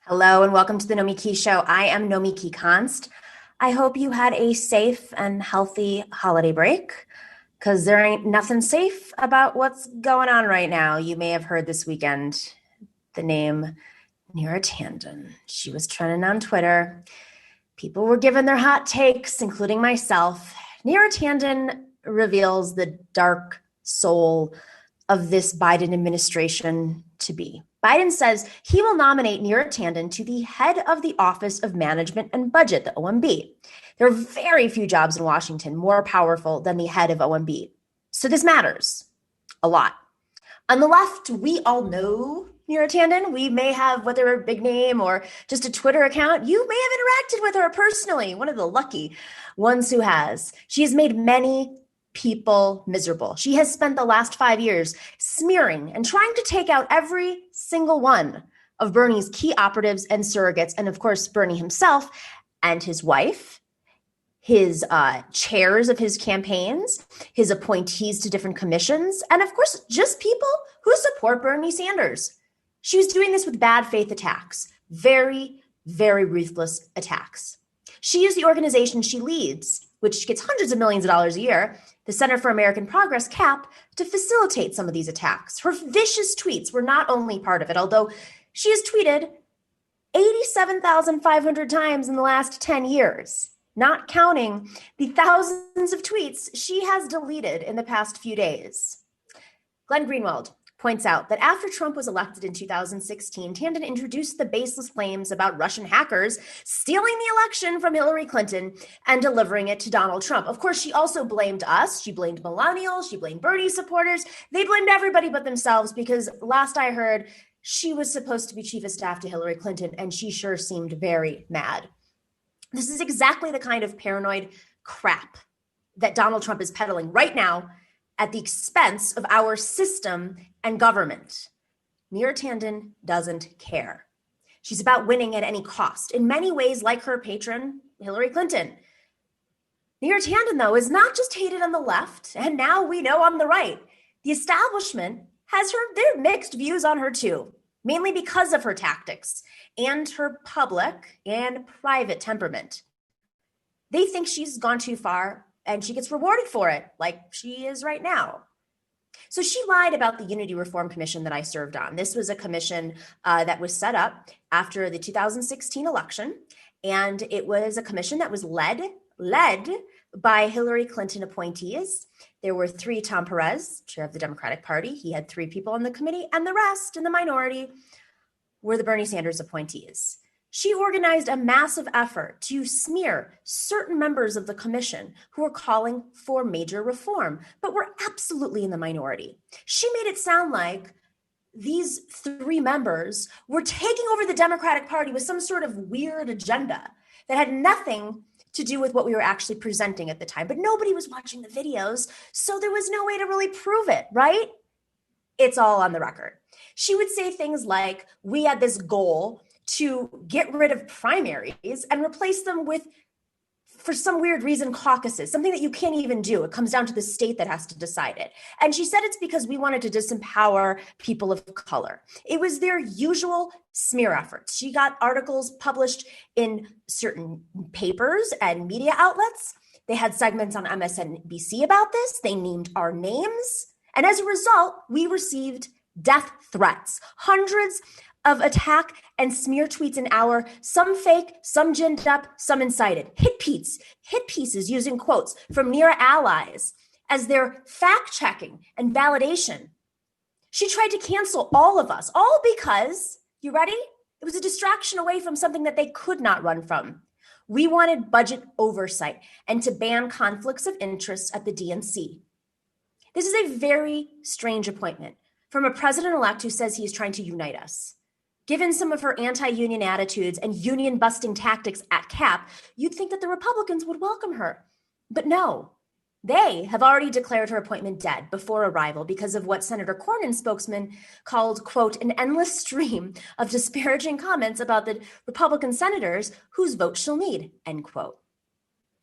Hello and welcome to the Nomiki Show. I am Nomiki Konst. I hope you had a safe and healthy holiday break because there ain't nothing safe about what's going on right now. You may have heard this weekend the name Neera Tanden. She was trending on Twitter. People were giving their hot takes, including myself. Neera Tanden reveals the dark soul of this Biden administration to be. Biden says he will nominate Neera Tanden to the head of the Office of Management and Budget, the OMB. There are very few jobs in Washington more powerful than the head of OMB. So this matters a lot. On the left, we all know Neera Tanden. We may have, whether a big name or just a Twitter account, you may have interacted with her personally, one of the lucky ones who has. She has made many people miserable. She has spent the last 5 years smearing and trying to take out every single one of Bernie's key operatives and surrogates, and of course, Bernie himself and his wife, his chairs of his campaigns, his appointees to different commissions, and of course, just people who support Bernie Sanders. She was doing this with bad faith attacks, very, very ruthless attacks. She used the organization she leads, which gets hundreds of millions of dollars a year, the Center for American Progress, CAP, to facilitate some of these attacks. Her vicious tweets were not only part of it, although she has tweeted 87,500 times in the last 10 years, not counting the thousands of tweets she has deleted in the past few days. Glenn Greenwald points out that after Trump was elected in 2016, Tanden introduced the baseless claims about Russian hackers stealing the election from Hillary Clinton and delivering it to Donald Trump. Of course, she also blamed us. She blamed millennials. She blamed Bernie supporters. They blamed everybody but themselves because last I heard, she was supposed to be chief of staff to Hillary Clinton, and she sure seemed very mad. This is exactly the kind of paranoid crap that Donald Trump is peddling right now at the expense of our system and government. Neera Tanden doesn't care. She's about winning at any cost, in many ways like her patron, Hillary Clinton. Neera Tanden, though, is not just hated on the left, and now we know on the right. The establishment has their mixed views on her too, mainly because of her tactics and her public and private temperament. They think she's gone too far, and she gets rewarded for it, like she is right now. So she lied about the Unity Reform Commission that I served on. This was a commission that was set up after the 2016 election, and it was a commission that was led by Hillary Clinton appointees. There were 3: Tom Perez, chair of the Democratic Party. He had 3 people on the committee, and the rest in the minority were the Bernie Sanders appointees. She organized a massive effort to smear certain members of the commission who were calling for major reform, but were absolutely in the minority. She made it sound like these 3 members were taking over the Democratic Party with some sort of weird agenda that had nothing to do with what we were actually presenting at the time. But nobody was watching the videos, so there was no way to really prove it, right? It's all on the record. She would say things like, we had this goal to get rid of primaries and replace them with, for some weird reason, caucuses, something that you can't even do. It comes down to the state that has to decide it. And she said it's because we wanted to disempower people of color. It was their usual smear efforts. She got articles published in certain papers and media outlets. They had segments on MSNBC about this. They named our names. And as a result, we received death threats, hundreds of attack and smear tweets an hour, some fake, some ginned up, some incited. Hit pieces using quotes from Neera allies as their fact-checking and validation. She tried to cancel all of us, all because, you ready? It was a distraction away from something that they could not run from. We wanted budget oversight and to ban conflicts of interest at the DNC. This is a very strange appointment from a president-elect who says he is trying to unite us. Given some of her anti-union attitudes and union-busting tactics at CAP, you'd think that the Republicans would welcome her. But no, they have already declared her appointment dead before arrival because of what Senator Cornyn's spokesman called, quote, an endless stream of disparaging comments about the Republican senators whose vote she'll need, end quote.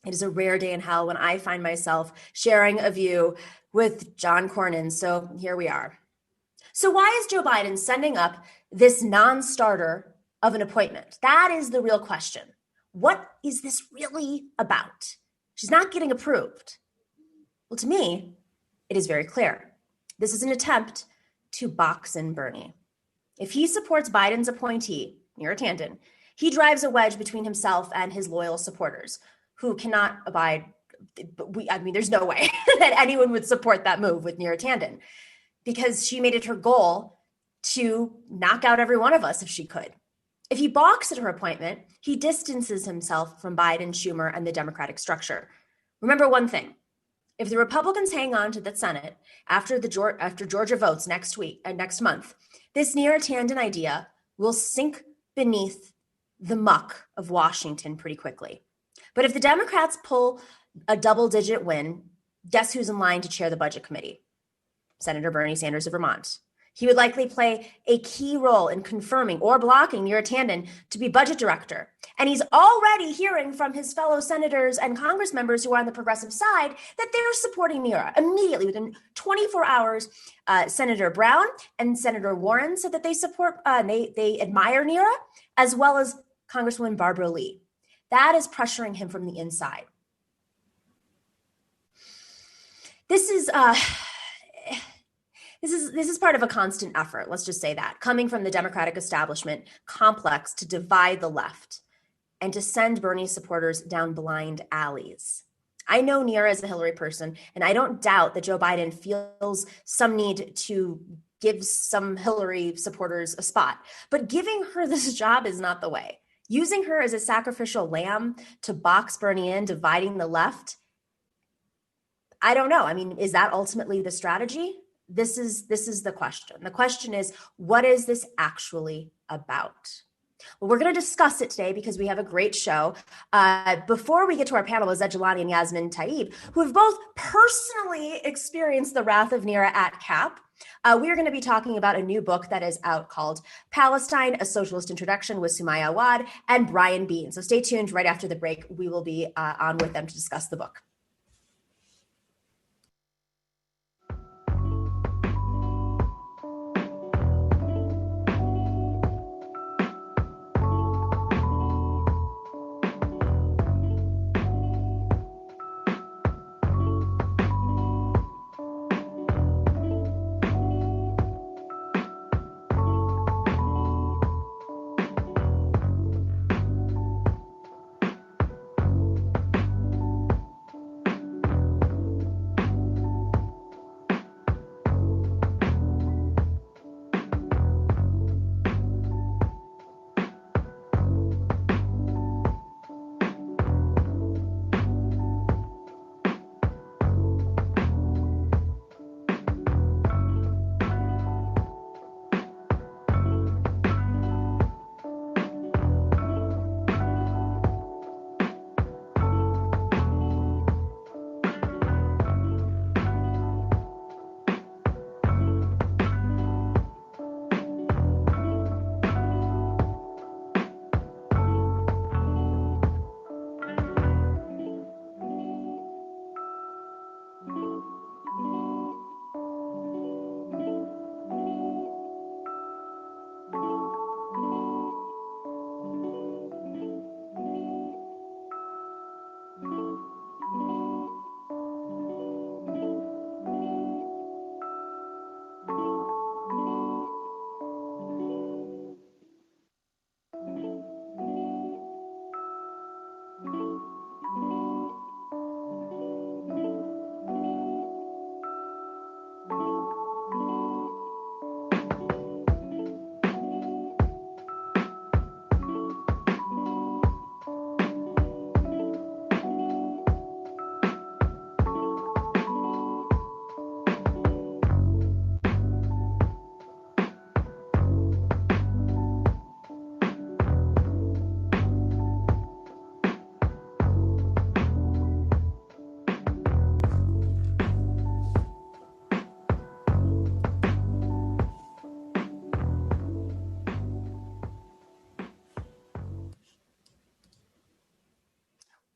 It is a rare day in hell when I find myself sharing a view with John Cornyn, so here we are. So why is Joe Biden sending up this non-starter of an appointment. That is the real question. What is this really about? She's not getting approved. Well, to me, it is very clear. This is an attempt to box in Bernie. If he supports Biden's appointee, Neera Tanden, he drives a wedge between himself and his loyal supporters who cannot abide. There's no way that anyone would support that move with Neera Tanden because she made it her goal to knock out every one of us if she could. If he balks at her appointment, he distances himself from Biden, Schumer, and the Democratic structure. Remember one thing. If the Republicans hang on to the Senate after Georgia votes next month, this Neera Tanden idea will sink beneath the muck of Washington pretty quickly. But if the Democrats pull a double-digit win, guess who's in line to chair the Budget Committee? Senator Bernie Sanders of Vermont. He would likely play a key role in confirming or blocking Neera Tanden to be budget director. And he's already hearing from his fellow senators and Congress members who are on the progressive side that they're supporting Neera. Immediately, within 24 hours, Senator Brown and Senator Warren said that they support, they admire Neera, as well as Congresswoman Barbara Lee. That is pressuring him from the inside. This is part of a constant effort, let's just say that, coming from the Democratic establishment complex to divide the left and to send Bernie supporters down blind alleys. I know Neera is a Hillary person, and I don't doubt that Joe Biden feels some need to give some Hillary supporters a spot. But giving her this job is not the way. Using her as a sacrificial lamb to box Bernie in, dividing the left, I don't know. I mean, is that ultimately the strategy? This is the question. The question is, what is this actually about? Well, we're going to discuss it today because we have a great show. Before we get to our panel with Zaid Jilani and Yasmin Taib, who have both personally experienced the wrath of Neera at CAP, we are going to be talking about a new book that is out called Palestine, A Socialist Introduction with Sumaya Awad and Brian Bean. So stay tuned. Right after the break, we will be on with them to discuss the book.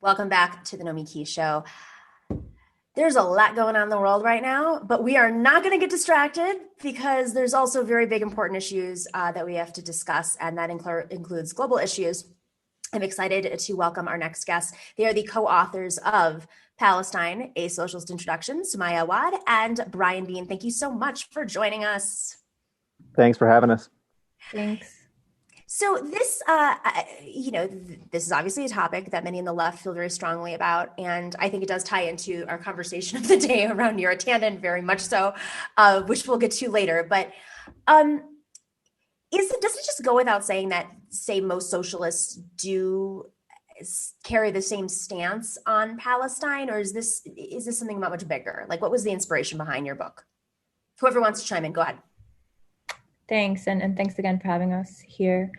Welcome back to the Nomiki Show. There's a lot going on in the world right now, but we are not going to get distracted because there's also very big, important issues that we have to discuss, and that includes global issues. I'm excited to welcome our next guests. They are the co-authors of Palestine, A Socialist Introduction, Sumaya Awad and Brian Bean. Thank you so much for joining us. Thanks for having us. Thanks. So this, this is obviously a topic that many in the left feel very strongly about, and I think it does tie into our conversation of the day around Neera Tanden, very much so, which we'll get to later. But doesn't it just go without saying that, say, most socialists do carry the same stance on Palestine, or is this something much bigger? Like, what was the inspiration behind your book? Whoever wants to chime in, go ahead. Thanks, and thanks again for having us here.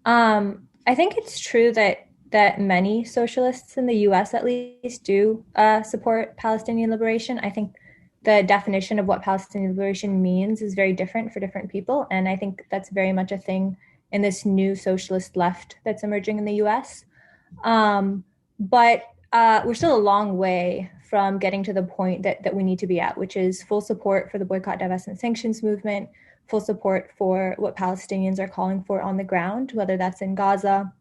I think it's true that many socialists in the U.S. at least do support Palestinian liberation. I think the definition of what Palestinian liberation means is very different for different people, and I think that's very much a thing in this new socialist left that's emerging in the U.S. But we're still a long way from getting to the point that we need to be at, which is full support for the boycott, divestment, sanctions movement, full support for what Palestinians are calling for on the ground, whether that's in Gaza,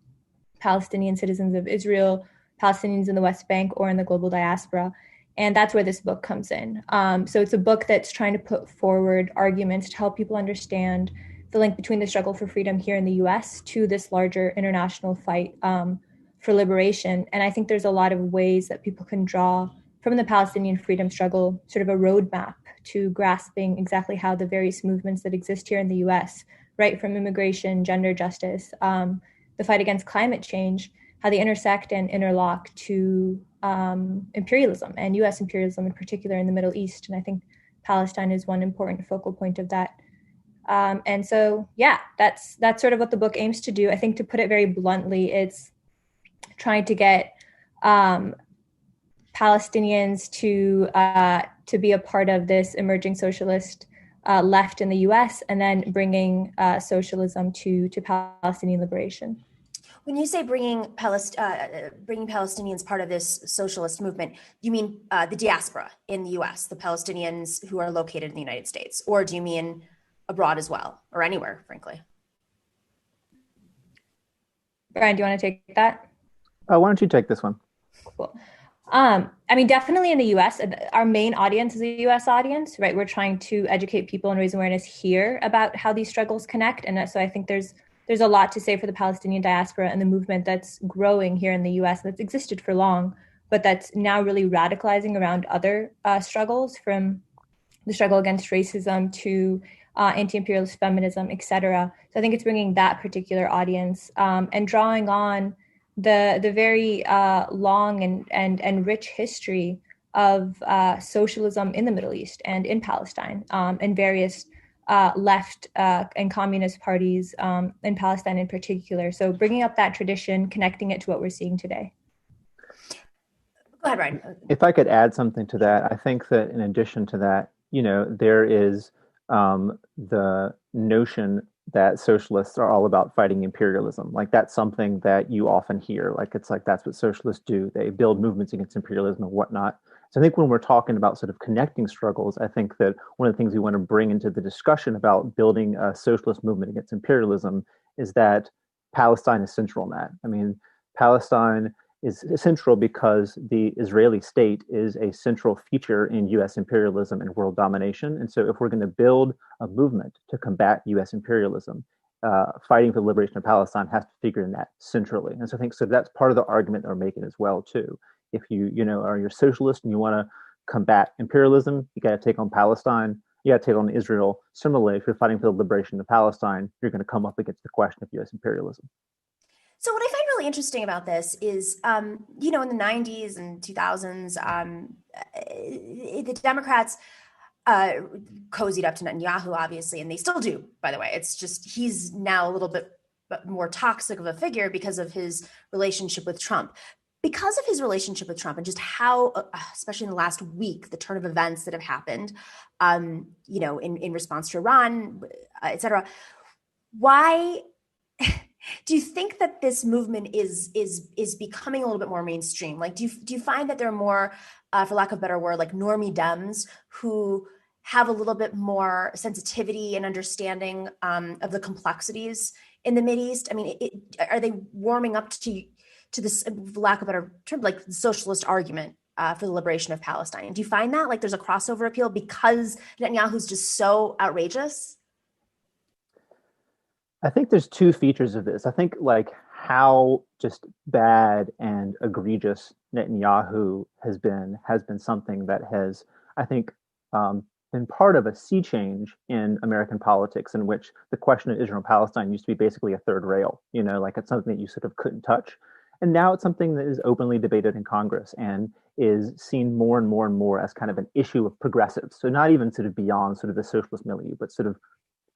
Palestinian citizens of Israel, Palestinians in the West Bank, or in the global diaspora. And that's where this book comes in. So it's a book that's trying to put forward arguments to help people understand the link between the struggle for freedom here in the US to this larger international fight for liberation. And I think there's a lot of ways that people can draw from the Palestinian freedom struggle, sort of a roadmap to grasping exactly how the various movements that exist here in the US, right from immigration, gender justice, the fight against climate change, how they intersect and interlock to imperialism, and US imperialism in particular in the Middle East. And I think Palestine is one important focal point of that. And so, yeah, that's sort of what the book aims to do. I think, to put it very bluntly, it's trying to get Palestinians to be a part of this emerging socialist left in the U.S., and then bringing socialism to Palestinian liberation. When you say bringing Palestinians part of this socialist movement, you mean the diaspora in the U.S., the Palestinians who are located in the United States, or do you mean abroad as well, or anywhere, frankly? Brian, do you want to take that? Why don't you take this one? Cool. I mean, definitely in the U.S., our main audience is a U.S. audience, right? We're trying to educate people and raise awareness here about how these struggles connect. And so I think there's a lot to say for the Palestinian diaspora and the movement that's growing here in the U.S. that's existed for long, but that's now really radicalizing around other struggles, from the struggle against racism to anti-imperialist feminism, et cetera. So I think it's bringing that particular audience and drawing on the very long and rich history of socialism in the Middle East and in Palestine, and various left and communist parties in Palestine in particular. So bringing up that tradition, connecting it to what we're seeing today. Go ahead, Ryan. If I could add something to that, I think that in addition to that, there is the notion that socialists are all about fighting imperialism. Like, that's something that you often hear. Like, it's like, that's what socialists do. They build movements against imperialism and whatnot. So I think when we're talking about sort of connecting struggles, I think that one of the things we want to bring into the discussion about building a socialist movement against imperialism is that Palestine is central in that. I mean, Palestine is central because the Israeli state is a central feature in US imperialism and world domination. And so if we're going to build a movement to combat US imperialism, fighting for the liberation of Palestine has to figure in that centrally. And so I think that's part of the argument that we're making as well, too. If you're socialist and you want to combat imperialism, you got to take on Palestine, you got to take on Israel. Similarly, if you're fighting for the liberation of Palestine, you're going to come up against the question of US imperialism. So what I find really interesting about this is, in the 90s and 2000s, the Democrats cozied up to Netanyahu, obviously, and they still do, by the way. It's just he's now a little bit more toxic of a figure because of his relationship with Trump. Because of his relationship with Trump and just how, especially in the last week, the turn of events that have happened, in response to Iran, et cetera, why Do you think that this movement is becoming a little bit more mainstream? Like, do you find that there are more, for lack of a better word, like normie Dems who have a little bit more sensitivity and understanding of the complexities in the Mideast? I mean, are they warming up to this, for lack of a better term, like the socialist argument for the liberation of Palestine? Do you find that like there's a crossover appeal because Netanyahu's just so outrageous? I think there's two features of this. I think like how just bad and egregious Netanyahu has been something that has, I think, been part of a sea change in American politics, in which the question of Israel and Palestine used to be basically a third rail. You know, like it's something that you sort of couldn't touch, and now it's something that is openly debated in Congress and is seen more and more and more as kind of an issue of progressives. So not even sort of beyond sort of the socialist milieu, but sort of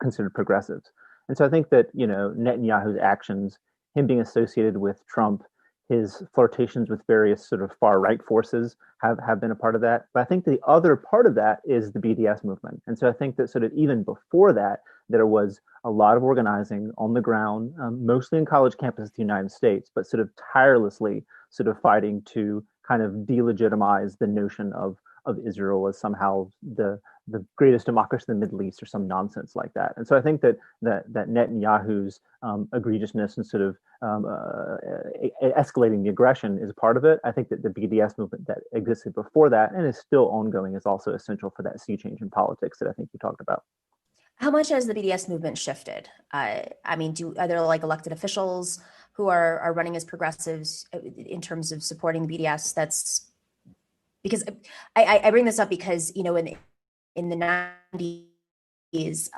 considered progressives. And so I think that, you know, Netanyahu's actions, him being associated with Trump, his flirtations with various sort of far right forces have been a part of that. But I think the other part of that is the BDS movement. And so I think that sort of even before that, there was a lot of organizing on the ground, mostly in college campuses of the United States, but sort of tirelessly sort of fighting to kind of delegitimize the notion of Israel as somehow the greatest democracy in the Middle East or some nonsense like that. And so I think that Netanyahu's egregiousness and sort of escalating the aggression is a part of it. I think that the BDS movement that existed before that and is still ongoing is also essential for that sea change in politics that I think you talked about. How much has the BDS movement shifted? I mean, are there like elected officials who are running as progressives in terms of supporting the BDS? That's because I bring this up because, you know, in the 90s,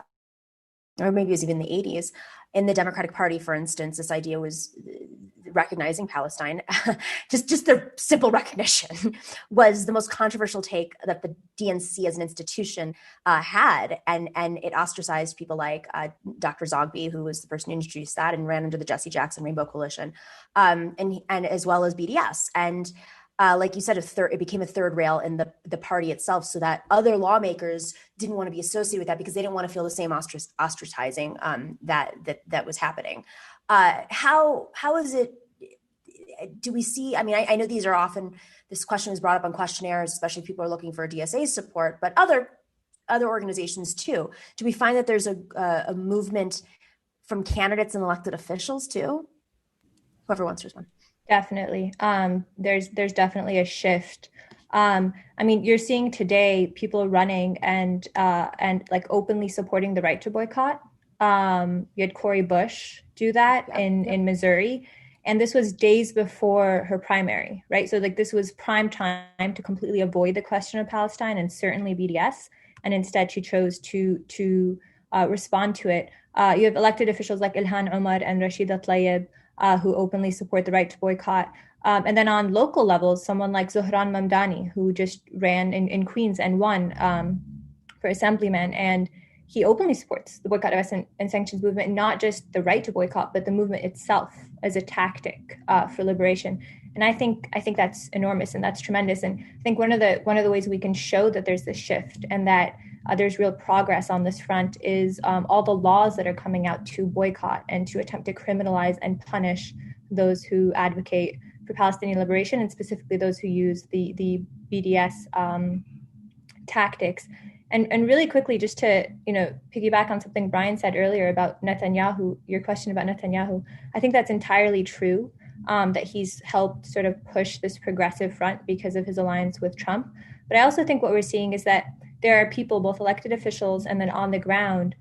or maybe it was even the 80s, in the Democratic Party, for instance, this idea was recognizing Palestine, just the simple recognition was the most controversial take that the DNC as an institution had. And it ostracized people like Dr. Zogby, who was the person who introduced that and ran under the Jesse Jackson Rainbow Coalition, and as well as BDS. And like you said, it became a third rail in the party itself, so that other lawmakers didn't want to be associated with that because they didn't want to feel the same ostracizing that was happening. How is it? Do we see? I mean, I know these are often, this question is brought up on questionnaires, especially if people are looking for DSA support, but other organizations too. Do we find that there's a movement from candidates and elected officials too? Whoever wants to respond. Definitely. There's definitely a shift. I mean, you're seeing today people running and like openly supporting the right to boycott. You had Cori Bush do that in Missouri, and this was days before her primary, right? So like this was prime time to completely avoid the question of Palestine and certainly BDS, and instead she chose to respond to it. You have elected officials like Ilhan Omar and Rashida Tlaib, who openly support the right to boycott. And then on local levels, someone like Zohran Mamdani, who just ran in Queens and won for assemblyman. And he openly supports the boycott, divestment, and sanctions movement, not just the right to boycott, but the movement itself as a tactic for liberation. And I think that's enormous and that's tremendous. And I think one of the ways we can show that there's this shift and that there's real progress on this front is all the laws that are coming out to boycott and to attempt to criminalize and punish those who advocate for Palestinian liberation, and specifically those who use the BDS tactics. And really quickly, just to piggyback on something Brian said earlier about Netanyahu, your question about Netanyahu, I think that's entirely true, that he's helped sort of push this progressive front because of his alliance with Trump. But I also think what we're seeing is that there are people, both elected officials and then on the ground,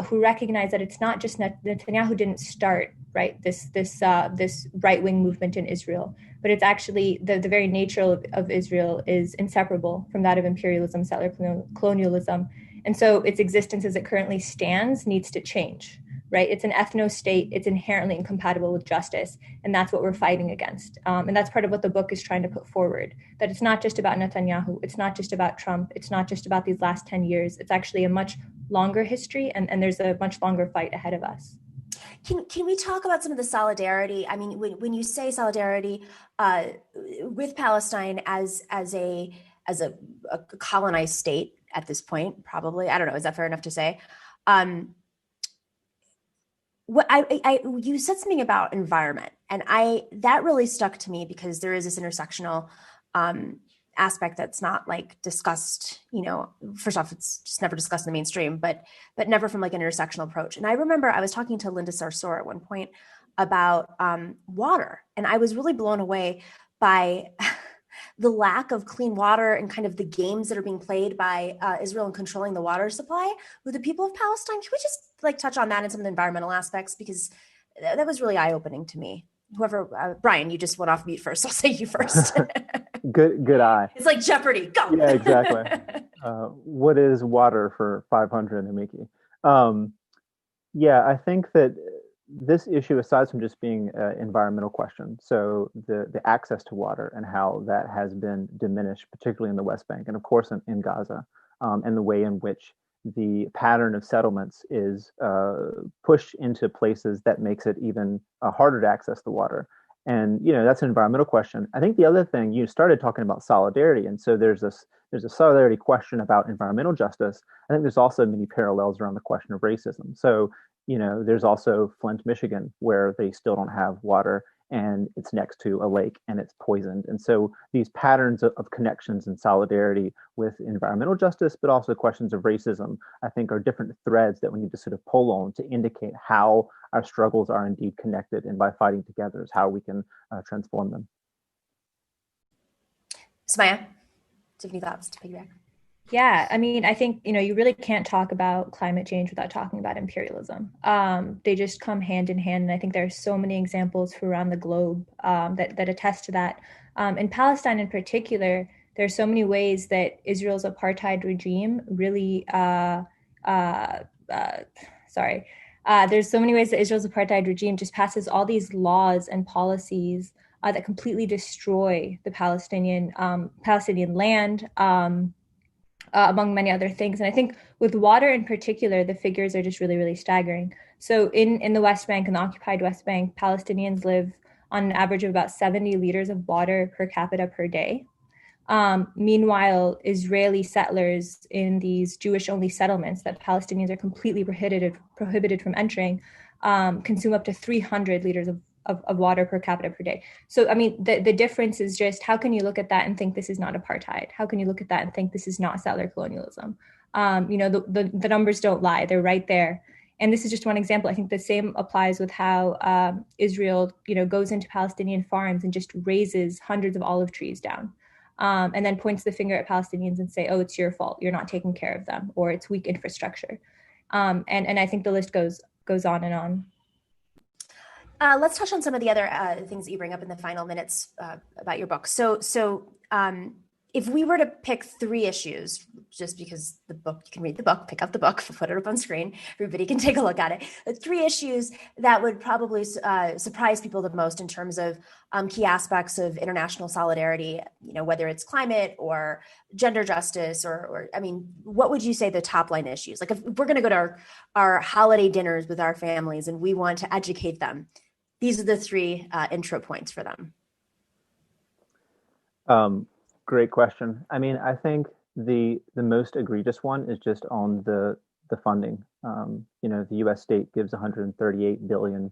who recognize that it's not just Netanyahu didn't start this right-wing movement in Israel, but it's actually the very nature of Israel is inseparable from that of imperialism, settler colonialism, and so its existence as it currently stands needs to change. Right? It's an ethno-state. It's inherently incompatible with justice. And that's what we're fighting against. And that's part of what the book is trying to put forward, that it's not just about Netanyahu. It's not just about Trump. It's not just about these last 10 years. It's actually a much longer history, and there's a much longer fight ahead of us. Can we talk about some of the solidarity? I mean, when you say solidarity with Palestine as a colonized state at this point, probably, I don't know, is that fair enough to say? you said something about environment, and that really stuck to me because there is this intersectional aspect that's not like discussed. First off, it's just never discussed in the mainstream, but never from like an intersectional approach. And I remember I was talking to Linda Sarsour at one point about water, and I was really blown away by the lack of clean water and kind of the games that are being played by Israel in controlling the water supply with the people of Palestine. Can we just like touch on that and some of the environmental aspects? Because that was really eye-opening to me. Whoever, Brian, you just went off mute first. I'll say you first. Good eye. It's like Jeopardy. Go. Yeah, exactly. What is water for 500, Nomiki? Yeah, I think that this issue, aside from just being an environmental question, so the access to water and how that has been diminished, particularly in the West Bank and of course in Gaza, and the way in which the pattern of settlements is pushed into places that makes it even harder to access the water. And that's an environmental question. I think the other thing, you started talking about solidarity, and so there's a solidarity question about environmental justice. I think there's also many parallels around the question of racism. So there's also Flint, Michigan, where they still don't have water, and it's next to a lake and it's poisoned. And so these patterns of connections and solidarity with environmental justice, but also questions of racism, I think are different threads that we need to sort of pull on to indicate how our struggles are indeed connected, and by fighting together is how we can transform them. Sumaya, do you have any thoughts to piggyback? Yeah, I mean, I think, you really can't talk about climate change without talking about imperialism. They just come hand in hand. And I think there are so many examples from around the globe that attest to that. In Palestine in particular, there are so many ways that Israel's apartheid regime really, there's so many ways that Israel's apartheid regime just passes all these laws and policies that completely destroy the Palestinian land, among many other things. And I think with water in particular, the figures are just really, really staggering. So in the West Bank, in the occupied West Bank, Palestinians live on an average of about 70 liters of water per capita per day. Meanwhile, Israeli settlers in these Jewish-only settlements that Palestinians are completely prohibited from entering consume up to 300 liters of water per capita per day. So, I mean, the difference is just, how can you look at that and think this is not apartheid? How can you look at that and think this is not settler colonialism? The numbers don't lie. They're right there. And this is just one example. I think the same applies with how Israel, goes into Palestinian farms and just raises hundreds of olive trees down. And then points the finger at Palestinians and say, oh, it's your fault. You're not taking care of them, or it's weak infrastructure. And I think the list goes on and on. Let's touch on some of the other things that you bring up in the final minutes about your book. So if we were to pick 3 issues, just because the book, you can read the book, pick up the book, put it up on screen, everybody can take a look at it. 3 issues that would probably surprise people the most in terms of key aspects of international solidarity, whether it's climate or gender justice, or I mean, what would you say the top line issues? Like if we're going to go to our holiday dinners with our families and we want to educate them, these are the 3 intro points for them. Great question. I mean, I think the most egregious one is just on the funding. The U.S. state gives 138 billion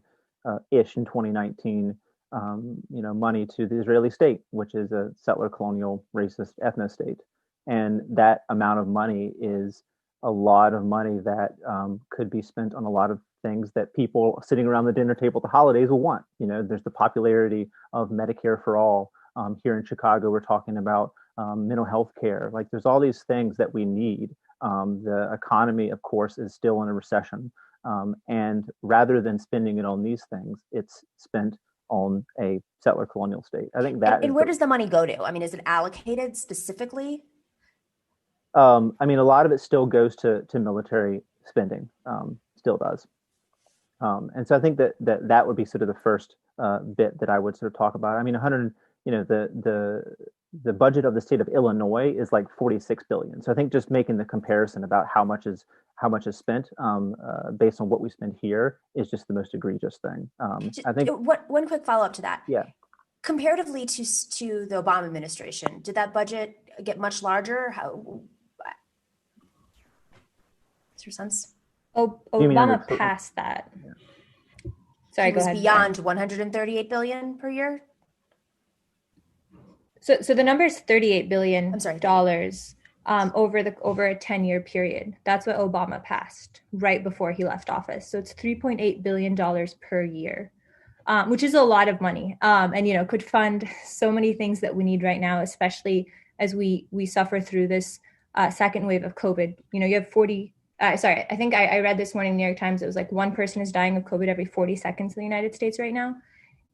ish in 2019, money to the Israeli state, which is a settler, colonial, racist, ethno state, and that amount of money is a lot of money that could be spent on a lot of things that people sitting around the dinner table at the holidays will want. There's the popularity of Medicare for all. Here in Chicago, we're talking about mental health care. Like there's all these things that we need. The economy, of course, is still in a recession. And rather than spending it on these things, it's spent on a settler colonial state. I think that. And where does the money go to? I mean, is it allocated specifically? I mean, a lot of it still goes to military spending, still does. And so I think that would be sort of the first bit that I would sort of talk about. I mean, the budget of the state of Illinois is like 46 billion. So I think just making the comparison about how much is spent based on what we spend here is just the most egregious thing. I think one quick follow up to that. Yeah. Comparatively to the Obama administration, did that budget get much larger? What's your sense? Obama passed that. Yeah. Sorry, he go was ahead. beyond 138 billion per year. So the number is $38 billion. I'm sorry, over a 10-year period. That's what Obama passed right before he left office. So it's $3.8 billion per year, which is a lot of money, and could fund so many things that we need right now, especially as we suffer through this second wave of COVID. You have 40. I think I read this morning in the New York Times, it was like one person is dying of COVID every 40 seconds in the United States right now.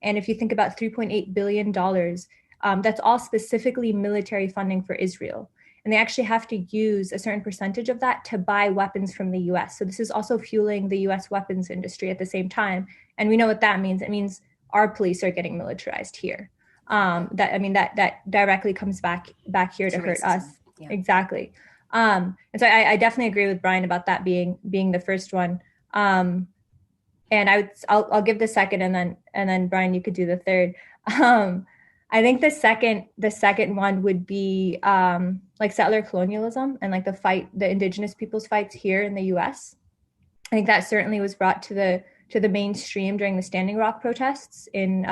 And if you think about $3.8 billion, that's all specifically military funding for Israel. And they actually have to use a certain percentage of that to buy weapons from the US. So this is also fueling the US weapons industry at the same time. And we know what that means. It means our police are getting militarized here. That directly comes back here to hurt us. Yeah. Exactly. And so I definitely agree with Brian about that being the first one. And I'll give the second, and then Brian, you could do the third. I think the second one would be like settler colonialism and like the indigenous people's fights here in the U.S. I think that certainly was brought to the mainstream during the Standing Rock protests in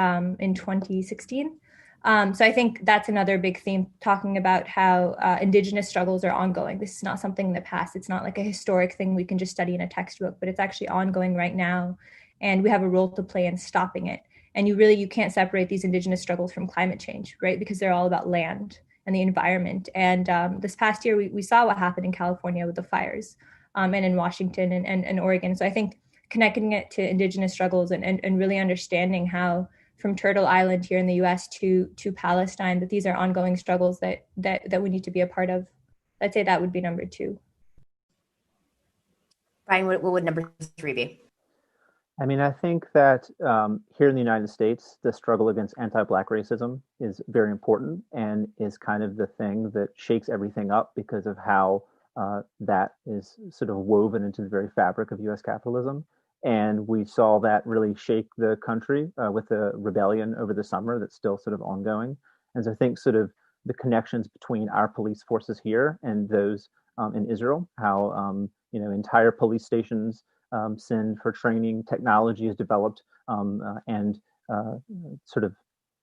2016. So I think that's another big theme, talking about how indigenous struggles are ongoing. This is not something in the past. It's not like a historic thing we can just study in a textbook, but it's actually ongoing right now. And we have a role to play in stopping it. And you can't separate these indigenous struggles from climate change, right? Because they're all about land and the environment. And this past year, we saw what happened in California with the fires and in Washington and Oregon. So I think connecting it to indigenous struggles and really understanding how from Turtle Island here in the US to Palestine, that these are ongoing struggles that we need to be a part of. I'd say that would be number two. Brian, what would number three be? I mean, I think that here in the United States, the struggle against anti-Black racism is very important and is kind of the thing that shakes everything up because of how that is sort of woven into the very fabric of US capitalism. And we saw that really shake the country with the rebellion over the summer that's still sort of ongoing. And so I think sort of the connections between our police forces here and those in Israel, how entire police stations send for training, technology is developed and sort of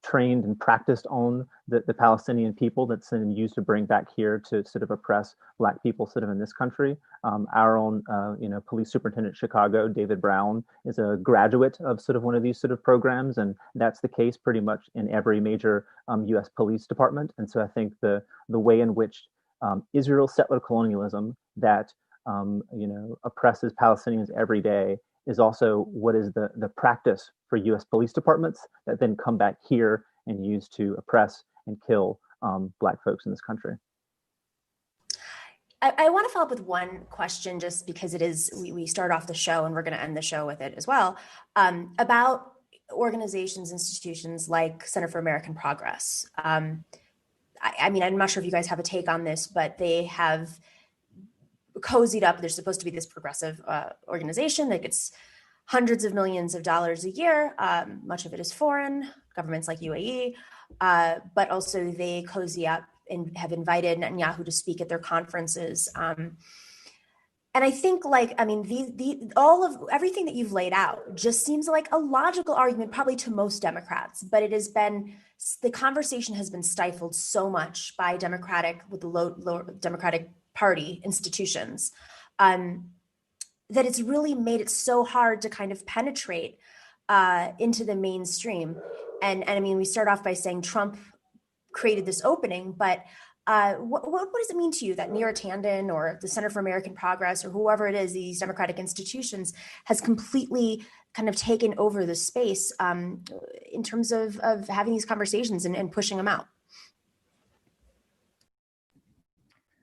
trained and practiced on the Palestinian people that's then used to bring back here to sort of oppress Black people sort of in this country. Our own, police superintendent Chicago, David Brown, is a graduate of sort of one of these sort of programs, and that's the case pretty much in every major U.S. police department. And so I think the way in which Israel's settler colonialism that oppresses Palestinians every day is also what is the practice for U.S. police departments that then come back here and use to oppress and kill Black folks in this country. I want to follow up with one question, just because it is, we start off the show and we're going to end the show with it as well, about organizations, institutions like Center for American Progress. I mean, I'm not sure if you guys have a take on this, but they have cozied up. They're supposed to be this progressive organization that gets hundreds of millions of dollars a year. Much of it is foreign, governments like UAE, but also they cozy up and have invited Netanyahu to speak at their conferences. And I think, everything that you've laid out just seems like a logical argument, probably to most Democrats, but the conversation has been stifled so much by the low Democratic Party institutions, that it's really made it so hard to kind of penetrate into the mainstream. And I mean, we start off by saying Trump created this opening, but what does it mean to you that Neera Tanden or the Center for American Progress or whoever it is, these democratic institutions, has completely kind of taken over the space in terms of having these conversations and pushing them out?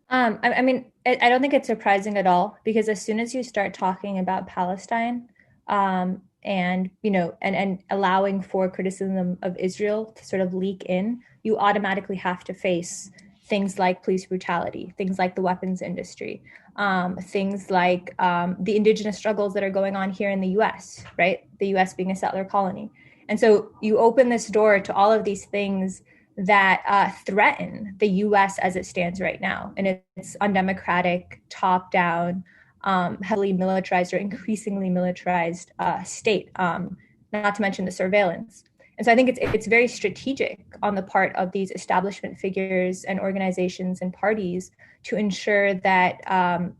I mean, I don't think it's surprising at all, because as soon as you start talking about Palestine, and allowing for criticism of Israel to sort of leak in, you automatically have to face things like police brutality, things like the weapons industry, things like the indigenous struggles that are going on here in the U.S., right? The U.S. being a settler colony. And so you open this door to all of these things that threaten the U.S. as it stands right now. And it's undemocratic, top-down, heavily militarized or increasingly militarized state. Not not to mention the surveillance. And so I think it's very strategic on the part of these establishment figures and organizations and parties to ensure that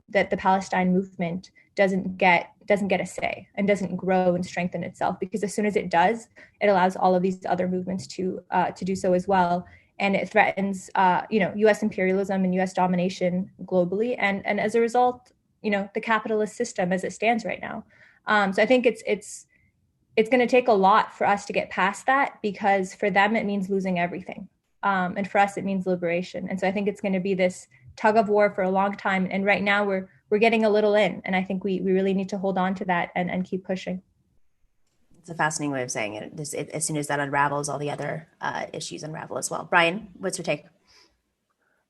that the Palestine movement doesn't get a say and doesn't grow and strengthen itself. Because as soon as it does, it allows all of these other movements to do so as well, and it threatens U.S. imperialism and U.S. domination globally, and as a result, the capitalist system as it stands right now. So I think it's going to take a lot for us to get past that, because for them it means losing everything, and for us it means liberation. And so I think it's going to be this tug of war for a long time. And right now we're getting a little in, and I think we really need to hold on to that and keep pushing. It's a fascinating way of saying it. As soon as that unravels, all the other issues unravel as well. Brian, what's your take?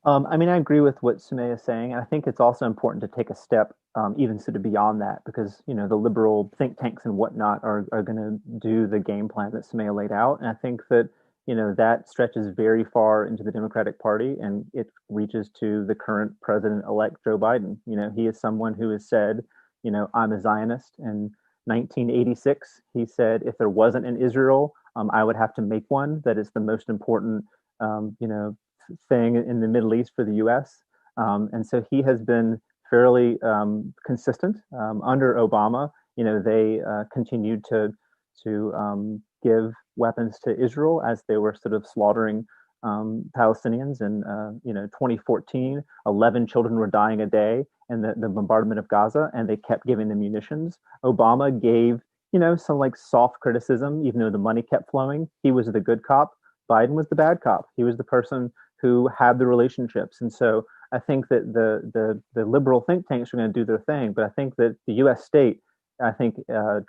I mean, I agree with what Sumaya is saying, and I think it's also important to take a step even sort of beyond that, because the liberal think tanks and whatnot are going to do the game plan that Sumaya laid out, and I think that that stretches very far into the Democratic Party, and it reaches to the current president-elect Joe Biden. He is someone who has said, I'm a Zionist. In 1986, he said, if there wasn't an Israel, I would have to make one. That is the most important, thing in the Middle East for the U.S. And so he has been fairly consistent. Under Obama, they continued to give weapons to Israel as they were sort of slaughtering Palestinians. In 2014, 11 children were dying a day in the bombardment of Gaza, and they kept giving them munitions. Obama gave some like soft criticism, even though the money kept flowing. He was the good cop. Biden was the bad cop. He was the person who had the relationships. And so I think that the liberal think tanks are going to do their thing, but I think that the U.S. state, I think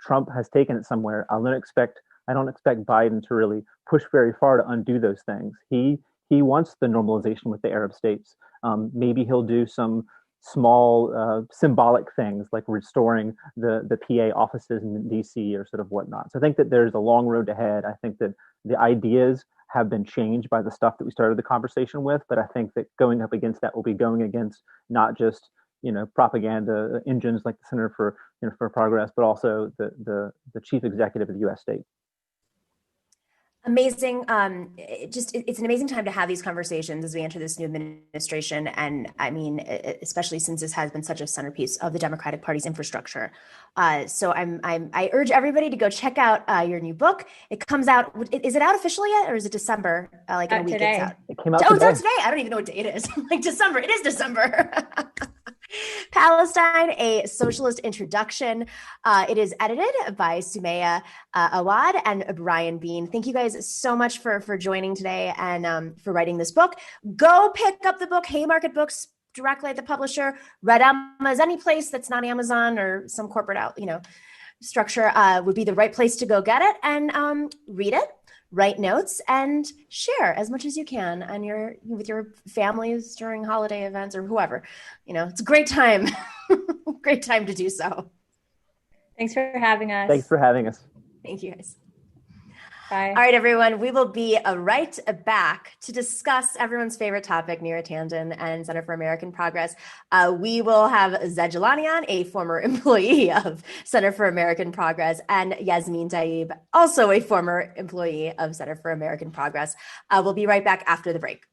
Trump has taken it somewhere. I don't expect Biden to really push very far to undo those things. He wants the normalization with the Arab states. Maybe he'll do some small symbolic things like restoring the PA offices in DC or sort of whatnot. So I think that there's a long road ahead. I think that the ideas have been changed by the stuff that we started the conversation with, but I think that going up against that will be going against not just propaganda engines like the Center for Progress, but also the chief executive of the U.S. state. Amazing. It's an amazing time to have these conversations as we enter this new administration. And I mean, especially since this has been such a centerpiece of the Democratic Party's infrastructure. So I urge everybody to go check out your new book. It comes out. Is it out officially yet, or is it December? Like in a week, today. It's out. It came out today. It's out today. I don't even know what day it is. Like December. It is December. Palestine, a Socialist Introduction. It is edited by Sumaya Awad and Brian Bean. Thank you guys so much for joining today and for writing this book. Go pick up the book, Haymarket Books, directly at the publisher. Red Emma's, any place that's not Amazon or some corporate structure would be the right place to go get it and read it. Write notes and share as much as you can with your families during holiday events or whoever. It's a great time. Great time to do so. Thanks for having us. Thanks for having us. Thank you guys. Bye. All right, everyone. We will be right back to discuss everyone's favorite topic, Neera Tanden and Center for American Progress. We will have Zaid Jilani on, a former employee of Center for American Progress, and Yasmin Taib, also a former employee of Center for American Progress. We'll be right back after the break.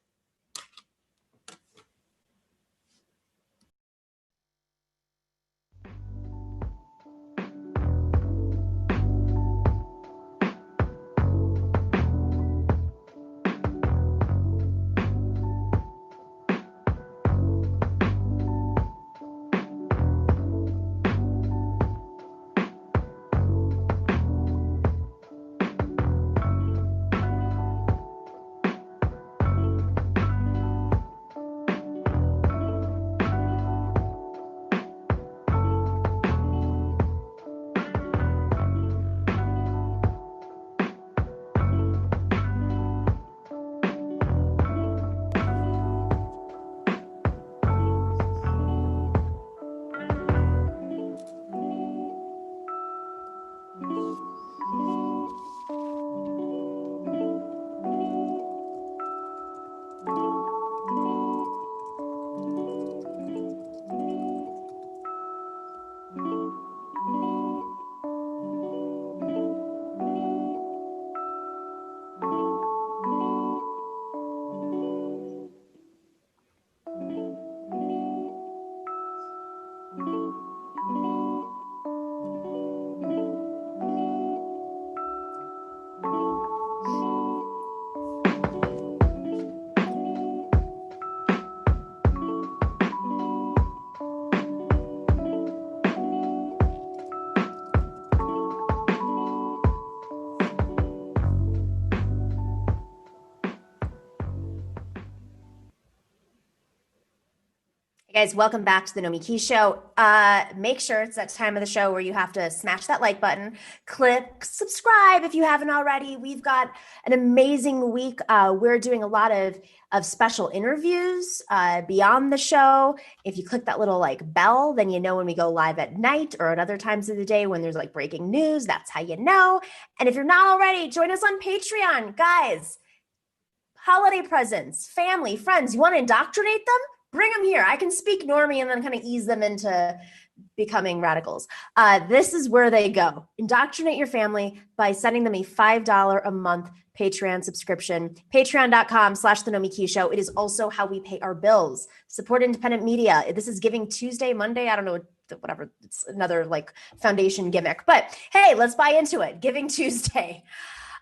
Guys, welcome back to the Nomiki Show. Make sure it's that time of the show where you have to smash that like button, click subscribe if you haven't already. We've got an amazing week. We're doing a lot of special interviews beyond the show. If you click that little like bell, then you know when we go live at night or at other times of the day when there's like breaking news. That's how you know. And if you're not already, join us on Patreon. Guys, holiday presents, family, friends, you want to indoctrinate them? Bring them here. I can speak normie and then kind of ease them into becoming radicals. This is where they go. Indoctrinate your family by sending them a $5 a month Patreon subscription. Patreon.com/The Nomiki Show. It is also how we pay our bills. Support independent media. This is Giving Tuesday, Monday. I don't know, whatever. It's another like foundation gimmick. But hey, let's buy into it. Giving Tuesday.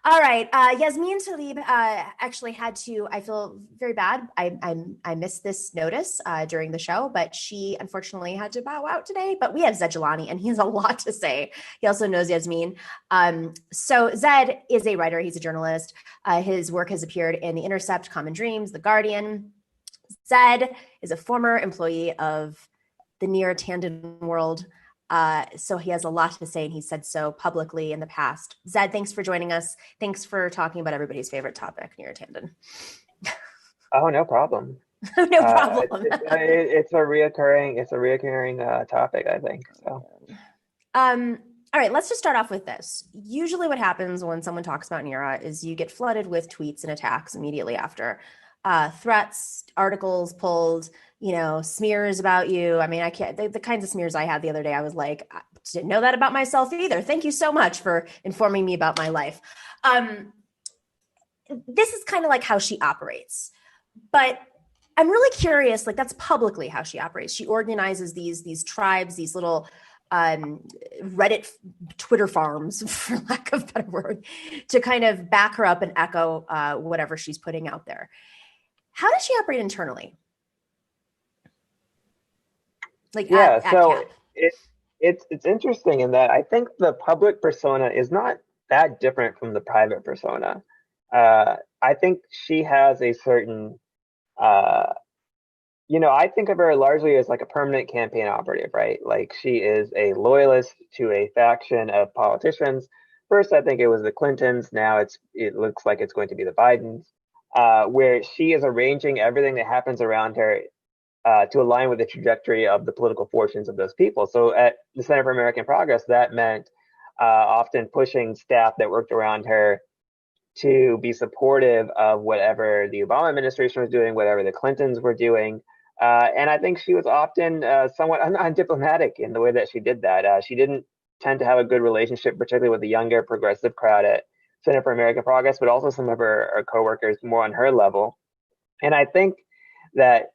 All right, Yasmin Talib actually had to. I feel very bad. I missed this notice during the show, but she unfortunately had to bow out today. But we have Zaid Jilani, and he has a lot to say. He also knows Yasmin. So Zaid is a writer. He's a journalist. His work has appeared in The Intercept, Common Dreams, The Guardian. Zaid is a former employee of the Neera Tanden world. So he has a lot to say, and he said so publicly in the past. Zaid, thanks for joining us. Thanks for talking about everybody's favorite topic, Neera Tanden. Oh, no problem. No problem. It's a reoccurring topic, I think. So. All right, let's just start off with this. Usually what happens when someone talks about Neera is you get flooded with tweets and attacks immediately after. Threats, articles pulled, smears about you. I mean, I can't, the kinds of smears I had the other day, I was like, I didn't know that about myself either. Thank you so much for informing me about my life. This is kind of like how she operates, but I'm really curious, like that's publicly how she operates. She organizes these tribes, these little Reddit, Twitter farms, for lack of a better word, to kind of back her up and echo whatever she's putting out there. How does she operate internally? Like it's interesting in that I think the public persona is not that different from the private persona. I think she has a certain, I think of her largely as like a permanent campaign operative, right? Like she is a loyalist to a faction of politicians. First, I think it was the Clintons. Now it looks like it's going to be the Bidens. Where she is arranging everything that happens around her to align with the trajectory of the political fortunes of those people. So at the Center for American Progress, that meant often pushing staff that worked around her to be supportive of whatever the Obama administration was doing, whatever the Clintons were doing. And I think she was often somewhat undiplomatic in the way that she did that. She didn't tend to have a good relationship, particularly with the younger progressive crowd at Center for American Progress, but also some of her coworkers more on her level. And I think that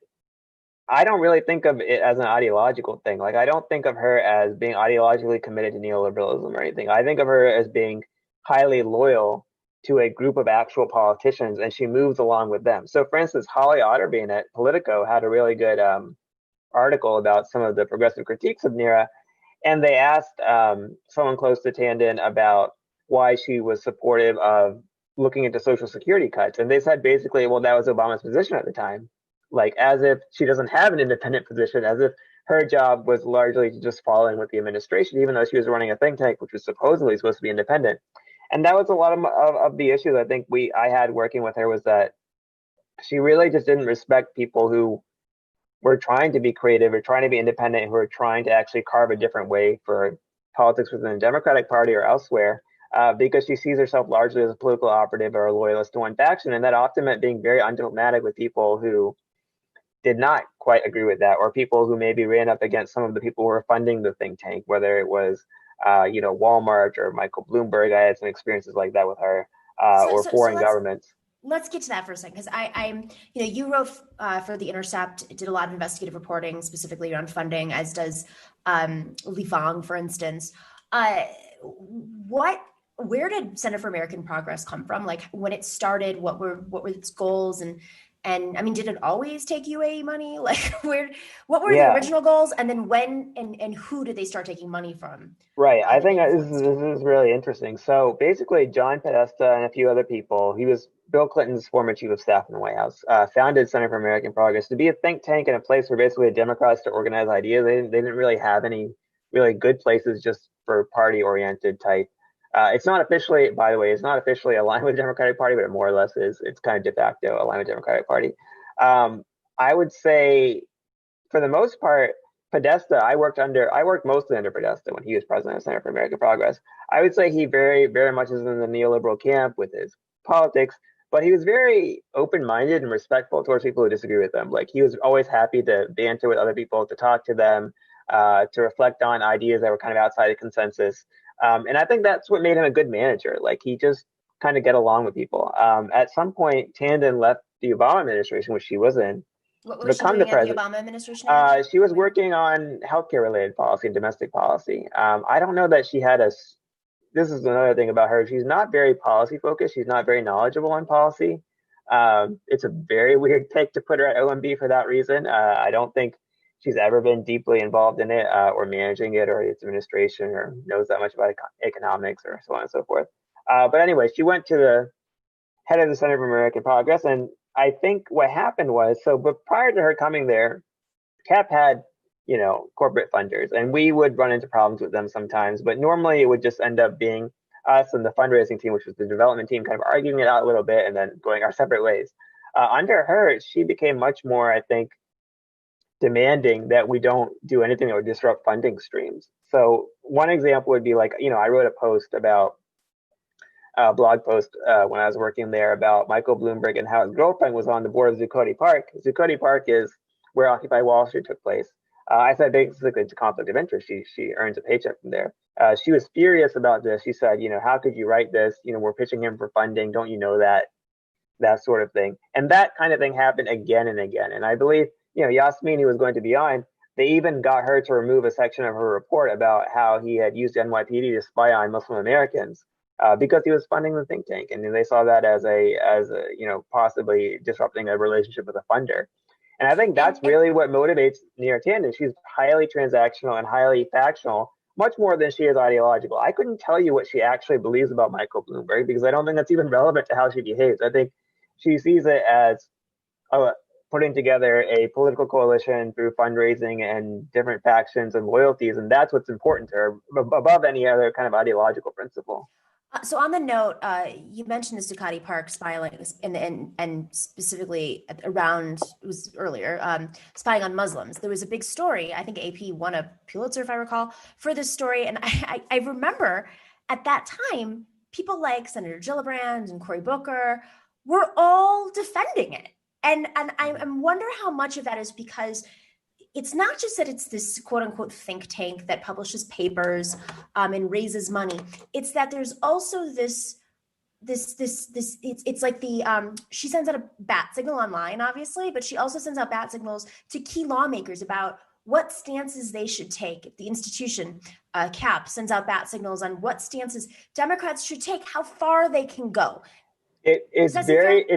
I don't really think of it as an ideological thing. Like I don't think of her as being ideologically committed to neoliberalism or anything. I think of her as being highly loyal to a group of actual politicians, and she moves along with them. So for instance, Holly Otterbein at Politico had a really good article about some of the progressive critiques of Neera, and they asked someone close to Tanden about why she was supportive of looking into Social Security cuts. And they said basically, well, that was Obama's position at the time. Like as if she doesn't have an independent position, as if her job was largely to just fall in with the administration, even though she was running a think tank, which was supposedly supposed to be independent. And that was a lot of the issues I think I had working with her, was that she really just didn't respect people who were trying to be creative or trying to be independent, who were trying to actually carve a different way for politics within the Democratic Party or elsewhere. Because she sees herself largely as a political operative or a loyalist to one faction. And that often meant being very undiplomatic with people who did not quite agree with that, or people who maybe ran up against some of the people who were funding the think tank, whether it was, Walmart or Michael Bloomberg. I had some experiences like that with her, or foreign governments. Let's get to that for a second, because I'm, you wrote for The Intercept, did a lot of investigative reporting specifically around funding, as does Li Fang, for instance. Where did Center for American Progress come from? Like when it started, what were its goals, and And I mean, did it always take UAE money? Like, what were the Yeah. original goals? And then when and who did they start taking money from? Right. I that think they this influenced? is really interesting. So basically, John Podesta and a few other people, he was Bill Clinton's former chief of staff in the White House, founded Center for American Progress to be a think tank and a place where basically Democrats to organize ideas. They didn't really have any really good places just for party oriented type. It's not officially, by the way, it's not officially aligned with the Democratic Party, but it more or less is. It's kind of de facto aligned with the Democratic Party. Um, I would say, for the most part, Podesta, I worked mostly under Podesta when he was president of Center for American Progress. I would say he very, very much is in the neoliberal camp with his politics, but he was very open-minded and respectful towards people who disagree with him. Like, he was always happy to banter with other people, to talk to them, to reflect on ideas that were kind of outside of consensus. And I think that's what made him a good manager. Like, he just kind of get along with people. At some point, Tanden left the Obama administration, which she was in, What to was she become the doing at the president. Obama administration again? She was working on healthcare related policy and domestic policy. I don't know that she had this is another thing about her. She's not very policy focused. She's not very knowledgeable on policy. It's a very weird take to put her at OMB for that reason. I don't think she's ever been deeply involved in it or managing it or its administration or knows that much about economics or so on and so forth. But anyway, she went to the head of the Center for American Progress. And I think what happened was, but prior to her coming there, CAP had, corporate funders, and we would run into problems with them sometimes, but normally it would just end up being us and the fundraising team, which was the development team, kind of arguing it out a little bit and then going our separate ways. Under her, she became much more, I think, demanding that we don't do anything that would disrupt funding streams. So one example would be like, I wrote a post about blog post when I was working there about Michael Bloomberg and how his girlfriend was on the board of Zuccotti Park. Zuccotti Park is where Occupy Wall Street took place. I said basically it's a conflict of interest. She earns a paycheck from there. She was furious about this. She said, how could you write this? We're pitching him for funding. Don't you know that? That sort of thing. And that kind of thing happened again and again. And I believe, Yasmini was going to be on. They even got her to remove a section of her report about how he had used NYPD to spy on Muslim Americans. Because he was funding the think tank, and they saw that as a possibly disrupting a relationship with a funder. And I think that's really what motivates Neera Tanden. She's highly transactional and highly factional, much more than she is ideological. I couldn't tell you what she actually believes about Michael Bloomberg because I don't think that's even relevant to how she behaves. I think she sees it as putting together a political coalition through fundraising and different factions and loyalties, and that's what's important to her above any other kind of ideological principle. So on the note, you mentioned the Zuccotti Park spying and specifically around, it was earlier, spying on Muslims. There was a big story. I think AP won a Pulitzer, if I recall, for this story. And I remember at that time, people like Senator Gillibrand and Cory Booker were all defending it. And I wonder how much of that is because it's not just that it's this quote unquote think tank that publishes papers and raises money. It's that there's also this it's like she sends out a bat signal online, obviously, but she also sends out bat signals to key lawmakers about what stances they should take. The institution, CAP, sends out bat signals on what stances Democrats should take, how far they can go. It's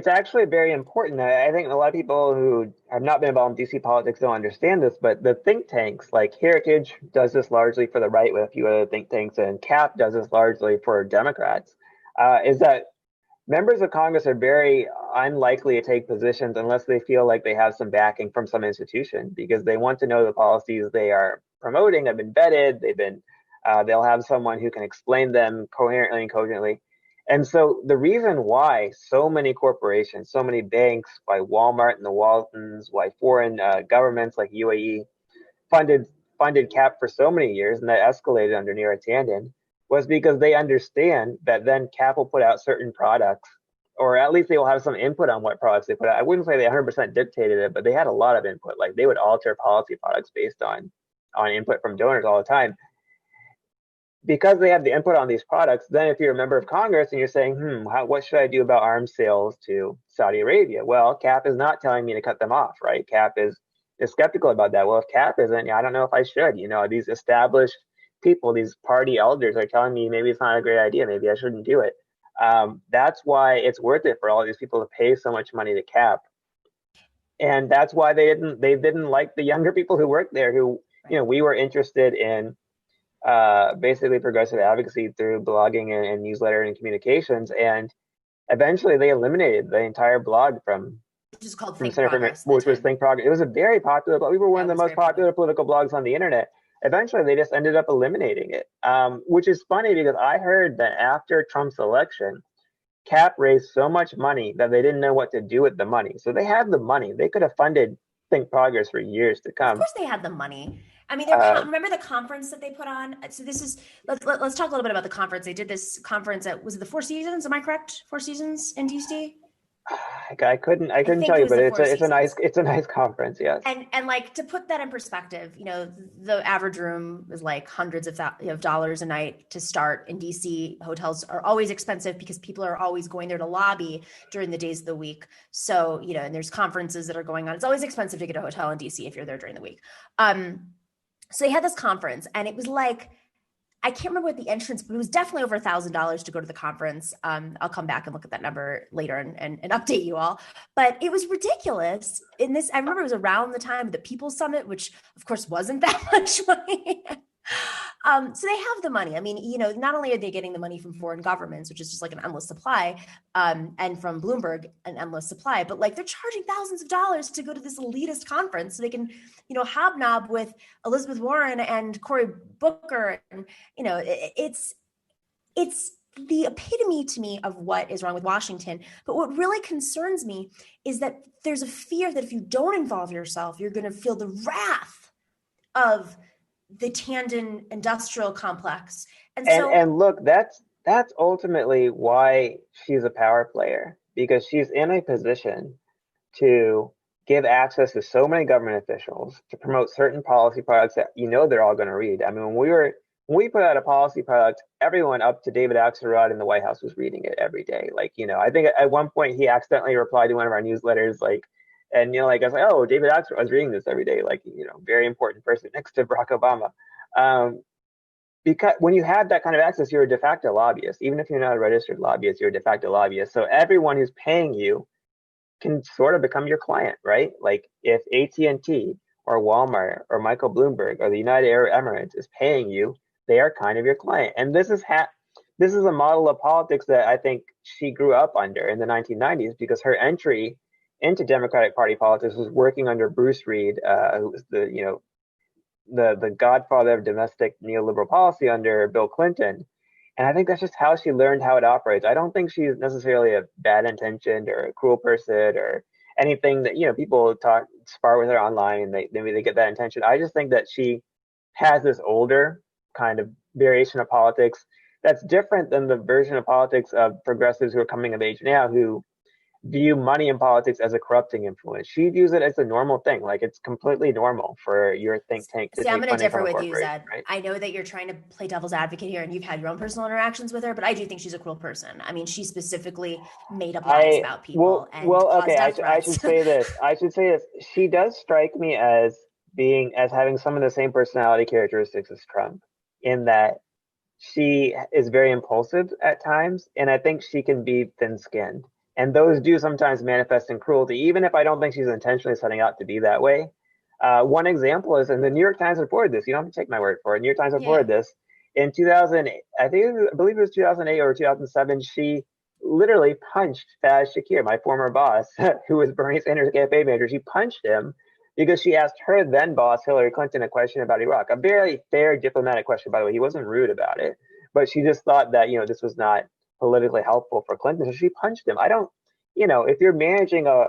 actually very important. I think a lot of people who have not been involved in DC politics don't understand this, but the think tanks, like Heritage does this largely for the right with a few other think tanks, and CAP does this largely for Democrats, is that members of Congress are very unlikely to take positions unless they feel like they have some backing from some institution, because they want to know the policies they are promoting have been vetted, they'll have someone who can explain them coherently and cogently. And so the reason why so many corporations, so many banks, why Walmart and the Waltons, why foreign governments like UAE funded CAP for so many years, and that escalated under Neera Tanden, was because they understand that then CAP will put out certain products, or at least they will have some input on what products they put out. I wouldn't say they 100% dictated it, but they had a lot of input. Like, they would alter policy products based on input from donors all the time. Because they have the input on these products, then if you're a member of Congress and you're saying, what should I do about arms sales to Saudi Arabia? Well, CAP is not telling me to cut them off, right? CAP is skeptical about that. Well, if CAP isn't, I don't know if I should. These established people, these party elders are telling me maybe it's not a great idea. Maybe I shouldn't do it. That's why it's worth it for all these people to pay so much money to CAP and that's why they didn't like the younger people who worked there, who, we were interested in basically progressive advocacy through blogging and newsletter and communications, and eventually they eliminated the entire blog from which is called from Think Center for Progress. which was Think Progress. It was a very popular blog. We were one of the most popular political blogs on the internet. Eventually, they just ended up eliminating it, which is funny because I heard that after Trump's election, CAP raised so much money that they didn't know what to do with the money. So they had the money. They could have funded Think Progress for years to come. Of course they had the money. I mean, remember the conference that they put on? So this is, let's talk a little bit about the conference. They did this conference at, was it the Four Seasons? Am I correct? Four Seasons in DC? I couldn't tell you, but it's a nice conference, yes. And like, to put that in perspective, the average room is like hundreds of dollars a night to start in DC. Hotels are always expensive because people are always going there to lobby during the days of the week. So, and there's conferences that are going on. It's always expensive to get a hotel in DC if you're there during the week. So they had this conference, and it was like, I can't remember what the entrance, but it was definitely over $1,000 to go to the conference. I'll come back and look at that number later and update you all. But it was ridiculous. I remember it was around the time of the People's Summit, which of course wasn't that much money. So they have the money. I mean, not only are they getting the money from foreign governments, which is just like an endless supply, and from Bloomberg, an endless supply, but like they're charging thousands of dollars to go to this elitist conference so they can, hobnob with Elizabeth Warren and Cory Booker. And, it's the epitome to me of what is wrong with Washington. But what really concerns me is that there's a fear that if you don't involve yourself, you're going to feel the wrath of the Tanden industrial complex. And look, that's ultimately why she's a power player, because she's in a position to give access to so many government officials to promote certain policy products that they're all going to read. I mean, when we put out a policy product, everyone up to David Axelrod in the White House was reading it every day. Like, I think at one point he accidentally replied to one of our newsletters, and I was like, oh, David Axelrod was reading this every day, very important person next to Barack Obama. Because when you have that kind of access, you're a de facto lobbyist. Even if you're not a registered lobbyist, you're a de facto lobbyist. So everyone who's paying you can sort of become your client, right? Like if AT&T or Walmart or Michael Bloomberg or the United Arab Emirates is paying you, they are kind of your client. And this is a model of politics that I think she grew up under in the 1990s, because her entry into Democratic Party politics was working under Bruce Reed, who was the godfather of domestic neoliberal policy under Bill Clinton. And I think that's just how she learned how it operates. I don't think she's necessarily a bad intentioned or a cruel person or anything that, people spar with her online and they get that intention. I just think that she has this older kind of variation of politics that's different than the version of politics of progressives who are coming of age now, who view money in politics as a corrupting influence. She views it as a normal thing. Like, it's completely normal for your think tank to I'm going to differ with you, Zed. Right? I know that you're trying to play devil's advocate here and you've had your own personal interactions with her, but I do think she's a cruel person. I mean, she specifically made up lies about people. I should say this. She does strike me as having some of the same personality characteristics as Trump, in that she is very impulsive at times, and I think she can be thin-skinned. And those do sometimes manifest in cruelty, even if I don't think she's intentionally setting out to be that way. One example is, and the New York Times reported this, you don't have to take my word for it. New York Times reported this. In 2008, I believe it was 2008 or 2007, she literally punched Faz Shakir, my former boss, who was Bernie Sanders' campaign manager. She punched him because she asked her then boss, Hillary Clinton, a question about Iraq. A very fair diplomatic question, by the way. He wasn't rude about it, but she just thought that, this was not politically helpful for Clinton, so she punched him. If you're managing a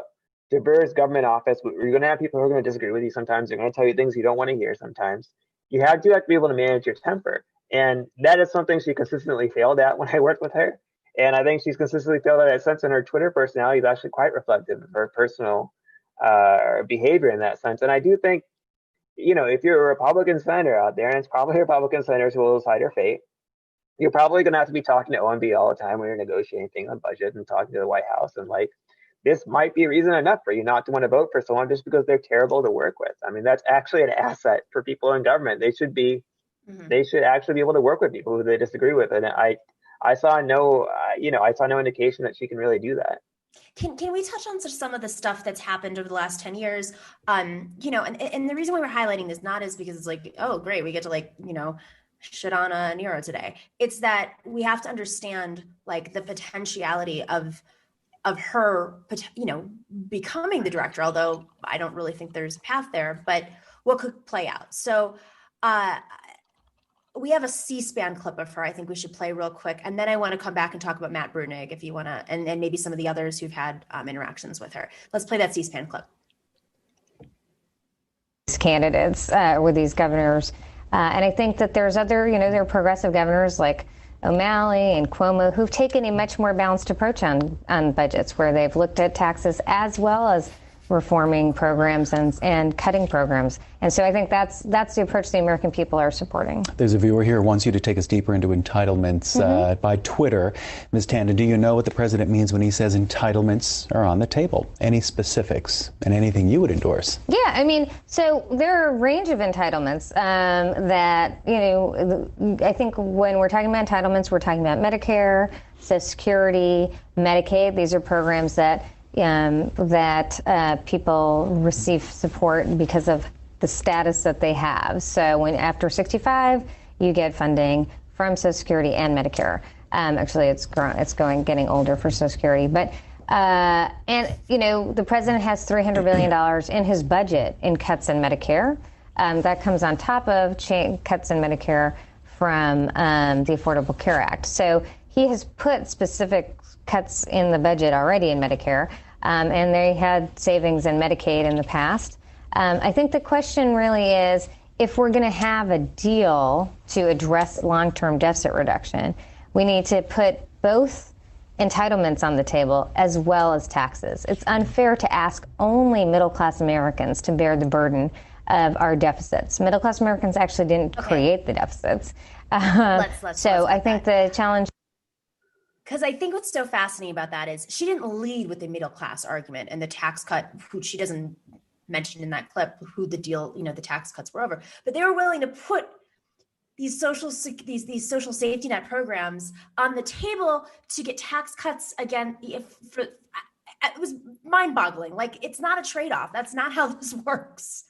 diverse government office, you're going to have people who are going to disagree with you sometimes. They're going to tell you things you don't want to hear sometimes. You have to be able to manage your temper. And that is something she consistently failed at when I worked with her. And I think she's consistently failed at that sense, and her Twitter personality is actually quite reflective of her personal behavior in that sense. And I do think, if you're a Republican senator out there, and it's probably Republican senators who will decide her fate, you're probably going to have to be talking to OMB all the time when you're negotiating things on budget and talking to the White House. And this might be reason enough for you not to want to vote for someone just because they're terrible to work with. I mean, that's actually an asset for people in government. They should actually be able to work with people who they disagree with. And I saw no indication that she can really do that. Can we touch on some of the stuff that's happened over the last 10 years? You know, and the reason why we're highlighting this not is because it's like, oh, great, we get to like, you know, shit on Neera today. It's that we have to understand like the potentiality of her, you know, becoming the director, although I don't really think there's a path there, but what could play out. So we have a C-SPAN clip of her I think we should play real quick. And then I want to come back and talk about Matt Brunig if you want to, and maybe some of the others who've had interactions with her. Let's play that C-SPAN clip. Candidates with these governors. And I think that there's other, you know, there are progressive governors like O'Malley and Cuomo who've taken a much more balanced approach on budgets, where they've looked at taxes as well as reforming programs and cutting programs. And so I think that's the approach the American people are supporting. There's a viewer here who wants you to take us deeper into entitlements by Twitter. Ms. Tanden, do you know what the president means when he says entitlements are on the table? Any specifics and anything you would endorse? Yeah, I mean, so there are a range of entitlements that, you know, I think when we're talking about entitlements, we're talking about Medicare, Social Security, Medicaid. These are programs that people receive support because of the status that they have. So when after 65, you get funding from Social Security and Medicare. Actually, it's getting older for Social Security. But and you know, the president has $300 billion in his budget in cuts in Medicare. That comes on top of cuts in Medicare from the Affordable Care Act. So he has put specific cuts in the budget already in Medicare, and they had savings in Medicaid in the past. I think the question really is, if we're going to have a deal to address long-term deficit reduction, we need to put both entitlements on the table as well as taxes. It's unfair to ask only middle-class Americans to bear the burden of our deficits. Middle-class Americans actually didn't create the deficits. Let's I think the challenge... Because I think what's so fascinating about that is she didn't lead with the middle class argument and the tax cut, who she doesn't mention in that clip, who the deal, you know, the tax cuts were over. But they were willing to put these social safety net programs on the table to get tax cuts again. It was mind boggling. Like, it's not a trade off. That's not how this works.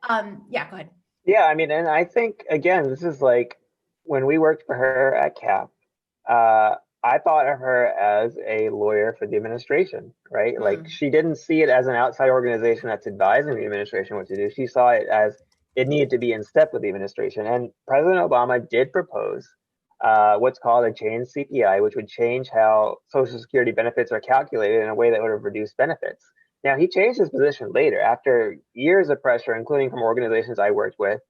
Yeah, go ahead. Yeah, I mean, and I think, again, this is like when we worked for her at CAP. I thought of her as a lawyer for the administration, right? Like, she didn't see it as an outside organization that's advising the administration what to do. She saw it as it needed to be in step with the administration. And President Obama did propose what's called a change CPI, which would change how Social Security benefits are calculated in a way that would have reduced benefits. Now, he changed his position later after years of pressure, including from organizations I worked with,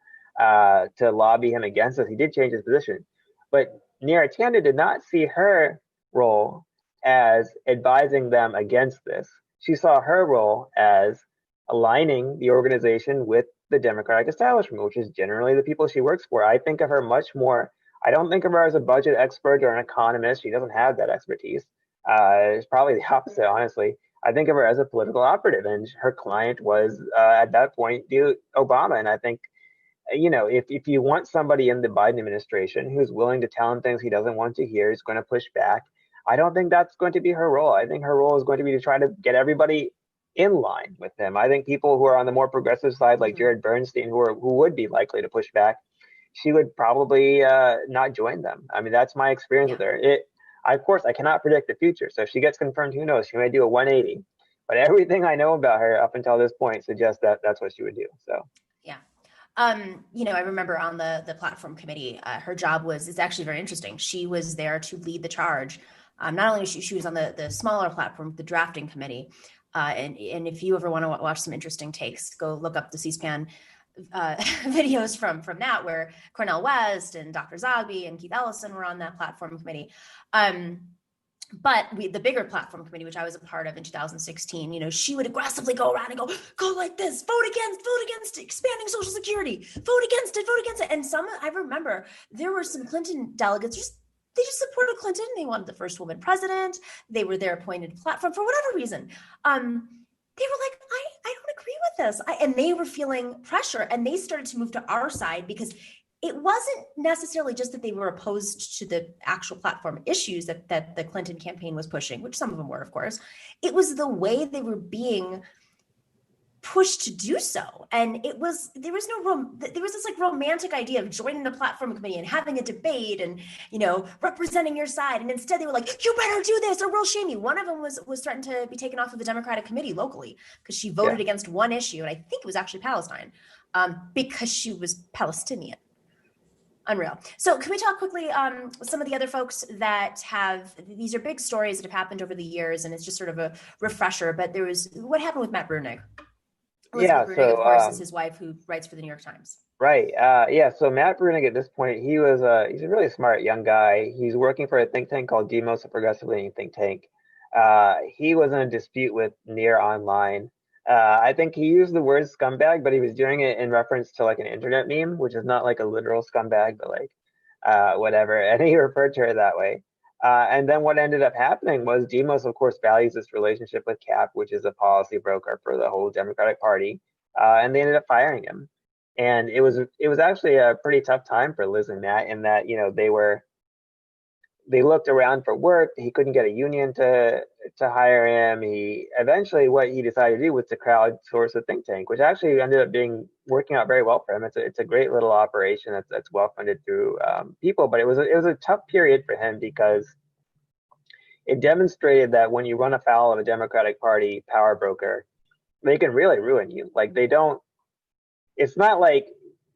to lobby him against this. He did change his position. But Neera Tanden did not see her role as advising them against this. She saw her role as aligning the organization with the Democratic establishment, which is generally the people she works for. I think of her much more, I don't think of her as a budget expert or an economist. She doesn't have that expertise. It's probably the opposite, honestly. I think of her as a political operative, and her client was, at that point, Obama. And I think, you know, if you want somebody in the Biden administration who's willing to tell him things he doesn't want to hear, is going to push back, I don't think that's going to be her role. I think her role is going to be to try to get everybody in line with him. I think people who are on the more progressive side, like Jared Bernstein, who would be likely to push back, she would probably not join them. I mean, that's my experience with her. Of course, I cannot predict the future. So if she gets confirmed, who knows? She may do a 180. But everything I know about her up until this point suggests that that's what she would do. So. You know, I remember on the platform committee, her job it's actually very interesting. She was there to lead the charge. Not only she was on the smaller platform, the drafting committee. And if you ever want to watch some interesting takes, go look up the C-SPAN videos from that, where Cornel West and Dr. Zogby and Keith Ellison were on that platform committee. But the bigger platform committee, which I was a part of in 2016, you know, she would aggressively go around and go like this, vote against expanding Social Security, vote against it. And I remember there were some Clinton delegates, they just supported Clinton. They wanted the first woman president. They were their appointed platform for whatever reason. They were like, I don't agree with this. And they were feeling pressure, and they started to move to our side because it wasn't necessarily just that they were opposed to the actual platform issues that the Clinton campaign was pushing, which some of them were, of course. It was the way they were being pushed to do so. And there was this like romantic idea of joining the platform committee and having a debate and, representing your side. And instead they were like, you better do this or we'll shame you. One of them was threatened to be taken off of the Democratic committee locally because she voted against one issue. And I think it was actually Palestine, because she was Palestinian. Unreal. So can we talk quickly some of the other folks that these are big stories that have happened over the years, and it's just sort of a refresher, but what happened with Matt Bruenig? Elizabeth Bruenig, of course, is his wife, who writes for the New York Times. Right. So Matt Bruenig at this point, he's a really smart young guy. He's working for a think tank called Demos, a progressive leaning think tank. He was in a dispute with Neera online. I think he used the word scumbag, but he was doing it in reference to like an internet meme, which is not like a literal scumbag, but like whatever. And he referred to her that way. And then what ended up happening was Demos, of course, values this relationship with CAP, which is a policy broker for the whole Democratic Party. And they ended up firing him. And it was actually a pretty tough time for Liz and Matt in that, they looked around for work. He couldn't get a union to hire him. What he decided to do was to crowdsource a think tank, which actually ended up working out very well for him. It's a great little operation that's well funded through people, but it was a tough period for him because it demonstrated that when you run afoul of a Democratic Party power broker, they can really ruin you. Like it's not like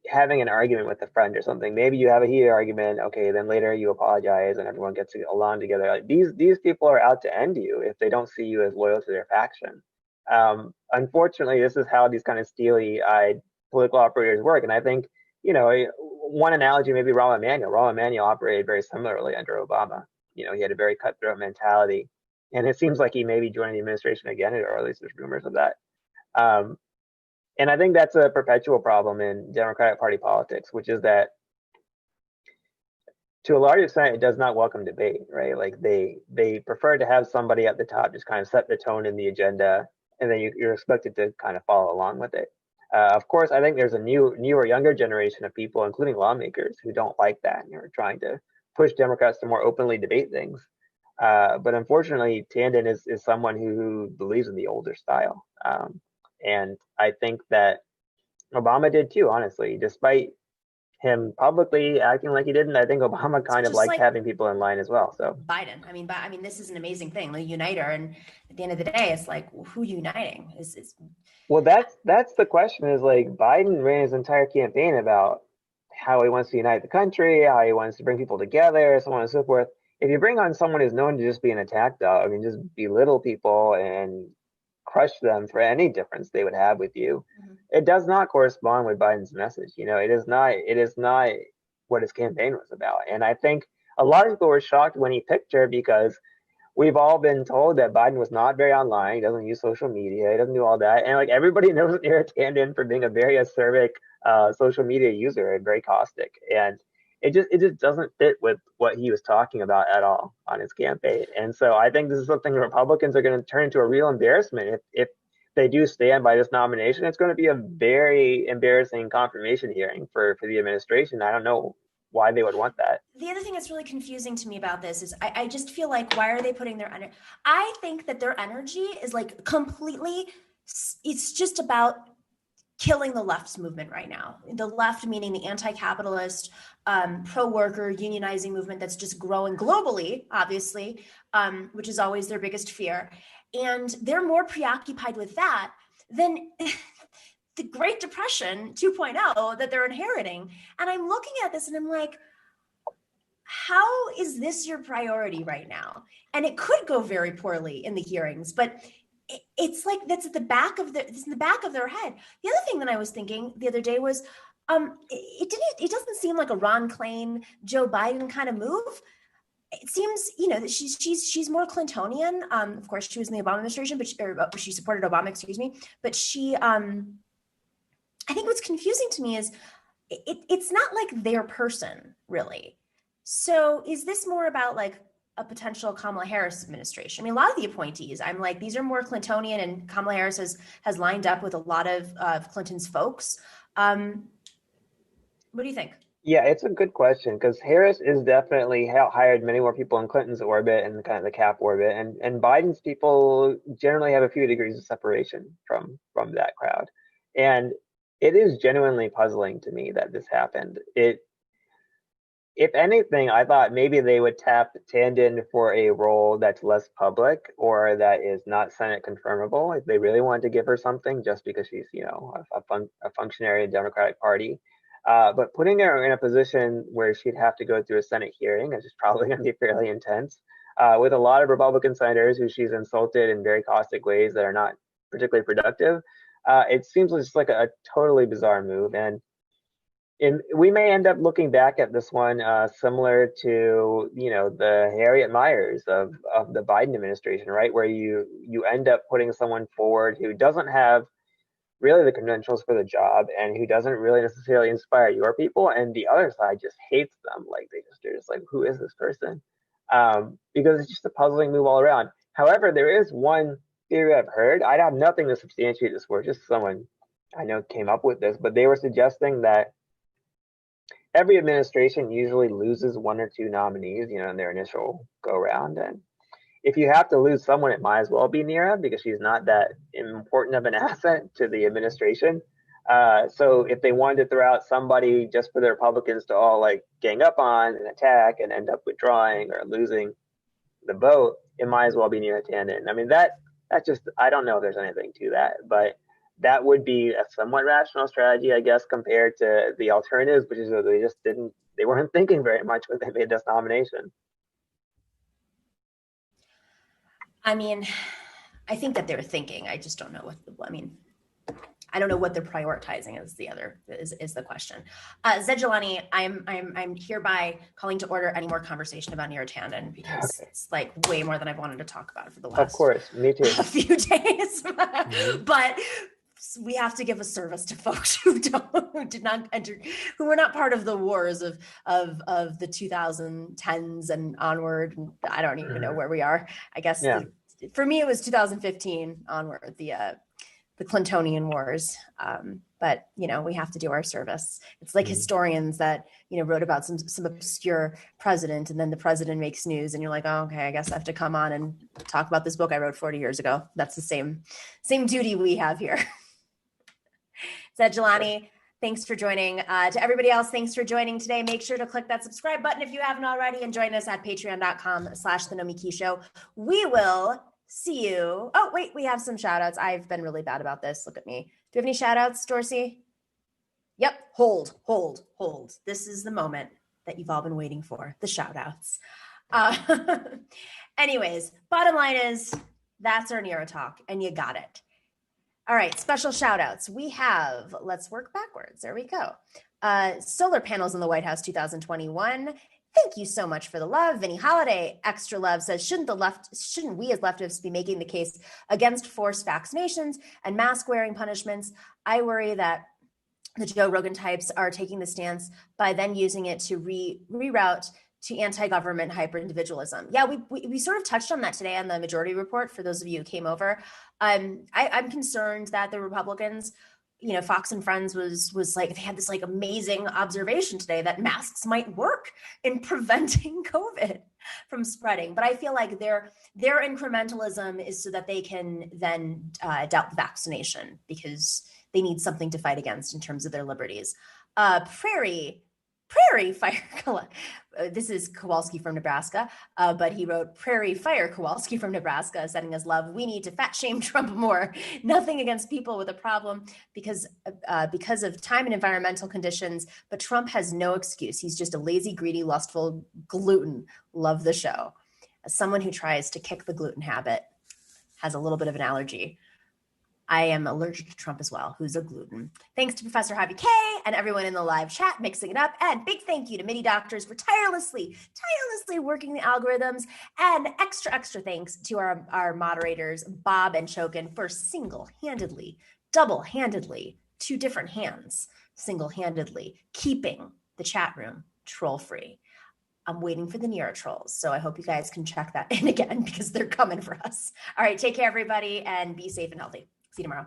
having an argument with a friend or something. Maybe you have a heated argument, okay, then later you apologize and everyone gets along together. Like these people are out to end you if they don't see you as loyal to their faction. Unfortunately, this is how these kind of steely-eyed political operators work. And I think, one analogy may be Rahm Emanuel. Rahm Emanuel operated very similarly under Obama. He had a very cutthroat mentality. And it seems like he may be joining the administration again, or at least there's rumors of that. And I think that's a perpetual problem in Democratic Party politics, which is that to a large extent, it does not welcome debate, right? Like they prefer to have somebody at the top just kind of set the tone in the agenda, and then you're expected to kind of follow along with it. Of course, I think there's a newer, younger generation of people, including lawmakers, who don't like that and are trying to push Democrats to more openly debate things. But unfortunately, Tanden is someone who believes in the older style. And I think that Obama did too, honestly, despite him publicly acting like he didn't. I think Obama kind of liked having people in line as well. So Biden, I mean, this is an amazing thing, the uniter. And at the end of the day, it's like, who uniting is. Well, that's the question is like Biden ran his entire campaign about how he wants to unite the country, how he wants to bring people together, so on and so forth. If you bring on someone who's known to just be an attack dog and just belittle people and crush them for any difference they would have with you, it does not correspond with Biden's message. It is not what his campaign was about. And I think a lot of people were shocked when he picked her because we've all been told that Biden was not very online. He doesn't use social media. He doesn't do all that. And like everybody knows Neera Tanden for being a very acerbic social media user and very caustic. And it just doesn't fit with what he was talking about at all on his campaign. And so I think this is something Republicans are going to turn into a real embarrassment if they do stand by this nomination. It's going to be a very embarrassing confirmation hearing for the administration. I don't know why they would want that. The other thing that's really confusing to me about this is I just feel like, why are they putting their energy? I think that their energy is like completely, it's just about killing the left's movement right now. The left, meaning the anti-capitalist, pro-worker, unionizing movement that's just growing globally, obviously, which is always their biggest fear. And they're more preoccupied with that than the Great Depression 2.0 that they're inheriting. And I'm looking at this and I'm like, how is this your priority right now? And it could go very poorly in the hearings, but it's like it's in the back of their head. The other thing that I was thinking the other day was, it doesn't seem like a Ron Klain, Joe Biden kind of move. It seems, that she's more Clintonian. Of course, she was in the Obama administration, but she supported Obama, excuse me. But she, I think what's confusing to me is it's not like their person, really. So is this more about like a potential Kamala Harris administration? I mean, a lot of the appointees, I'm like, these are more Clintonian, and Kamala Harris has lined up with a lot of Clinton's folks. What do you think? Yeah, it's a good question because Harris is definitely hired many more people in Clinton's orbit and kind of the cap orbit, and Biden's people generally have a few degrees of separation from that crowd, and it is genuinely puzzling to me that this happened. If anything, I thought maybe they would tap Tanden for a role that's less public or that is not Senate confirmable. If they really wanted to give her something, just because she's, a functionary in the Democratic Party. But putting her in a position where she'd have to go through a Senate hearing, which is probably going to be fairly intense, with a lot of Republican senators who she's insulted in very caustic ways that are not particularly productive, it seems just like a totally bizarre move. And we may end up looking back at this one similar to the Harriet Miers of the Biden administration, right, where you end up putting someone forward who doesn't have really the credentials for the job and who doesn't really necessarily inspire your people, and the other side just hates them. Like they're just like, who is this person? Because it's just a puzzling move all around. However, there is one theory I've heard. I have nothing to substantiate this for, just someone I know came up with this, but they were suggesting that every administration usually loses one or two nominees, in their initial go round. And if you have to lose someone, it might as well be Neera because she's not that important of an asset to the administration. So if they wanted to throw out somebody just for the Republicans to all like gang up on and attack and end up withdrawing or losing the vote, it might as well be Neera Tanden. I mean, that just, I don't know if there's anything to that, but that would be a somewhat rational strategy, I guess, compared to the alternatives, which is that they weren't thinking very much when they made this nomination. I mean, I think that they're thinking. I just don't know I don't know what they're prioritizing is the question. Zaid Jilani, I'm hereby calling to order any more conversation about Neera Tanden because it's like way more than I've wanted to talk about it for the last. Of course, me too. A few days, Mm-hmm. But we have to give a service to folks who did not enter, who were not part of the wars of the 2010s and onward. I don't even know where we are. I guess for me it was 2015 onward, the Clintonian wars. But we have to do our service. It's like historians that wrote about some obscure president, and then the president makes news, and you're like, oh, okay, I guess I have to come on and talk about this book I wrote 40 years ago. That's the same duty we have here. Zaid Jilani, thanks for joining. To everybody else, thanks for joining today. Make sure to click that subscribe button if you haven't already, and join us at patreon.com/The Nomiki Show. We will see you. Oh, wait, we have some shout outs. I've been really bad about this. Look at me. Do you have any shout outs, Dorsey? Yep. Hold. This is the moment that you've all been waiting for, the shout outs. Anyways, bottom line is that's our Neera talk, and you got it. All right, special shout outs. We have, let's work backwards. There we go. Solar panels in the White House 2021. Thank you so much for the love. Vinny Holiday, extra love, says, shouldn't we as leftists be making the case against forced vaccinations and mask wearing punishments? I worry that the Joe Rogan types are taking the stance by then using it to reroute to anti-government hyper-individualism. Yeah, we sort of touched on that today on the Majority Report for those of you who came over. I'm concerned that the Republicans, Fox and Friends was like, they had this like amazing observation today that masks might work in preventing COVID from spreading. But I feel like their incrementalism is so that they can then doubt the vaccination because they need something to fight against in terms of their liberties. Prairie Fire, this is Kowalski from Nebraska, but he wrote, Prairie Fire Kowalski from Nebraska, sending us love. We need to fat shame Trump more. Nothing against people with a problem because of time and environmental conditions, but Trump has no excuse. He's just a lazy, greedy, lustful gluten. Love the show. As someone who tries to kick the gluten habit, has a little bit of an allergy. I am allergic to Trump as well, who's a gluten. Thanks to Professor Javi K and everyone in the live chat mixing it up. And big thank you to MIDI doctors for tirelessly working the algorithms. And extra thanks to our moderators, Bob and Chokin, for double-handedly, two different hands, single-handedly keeping the chat room troll-free. I'm waiting for the Neera trolls, so I hope you guys can check that in again because they're coming for us. All right, take care, everybody, and be safe and healthy. See you tomorrow.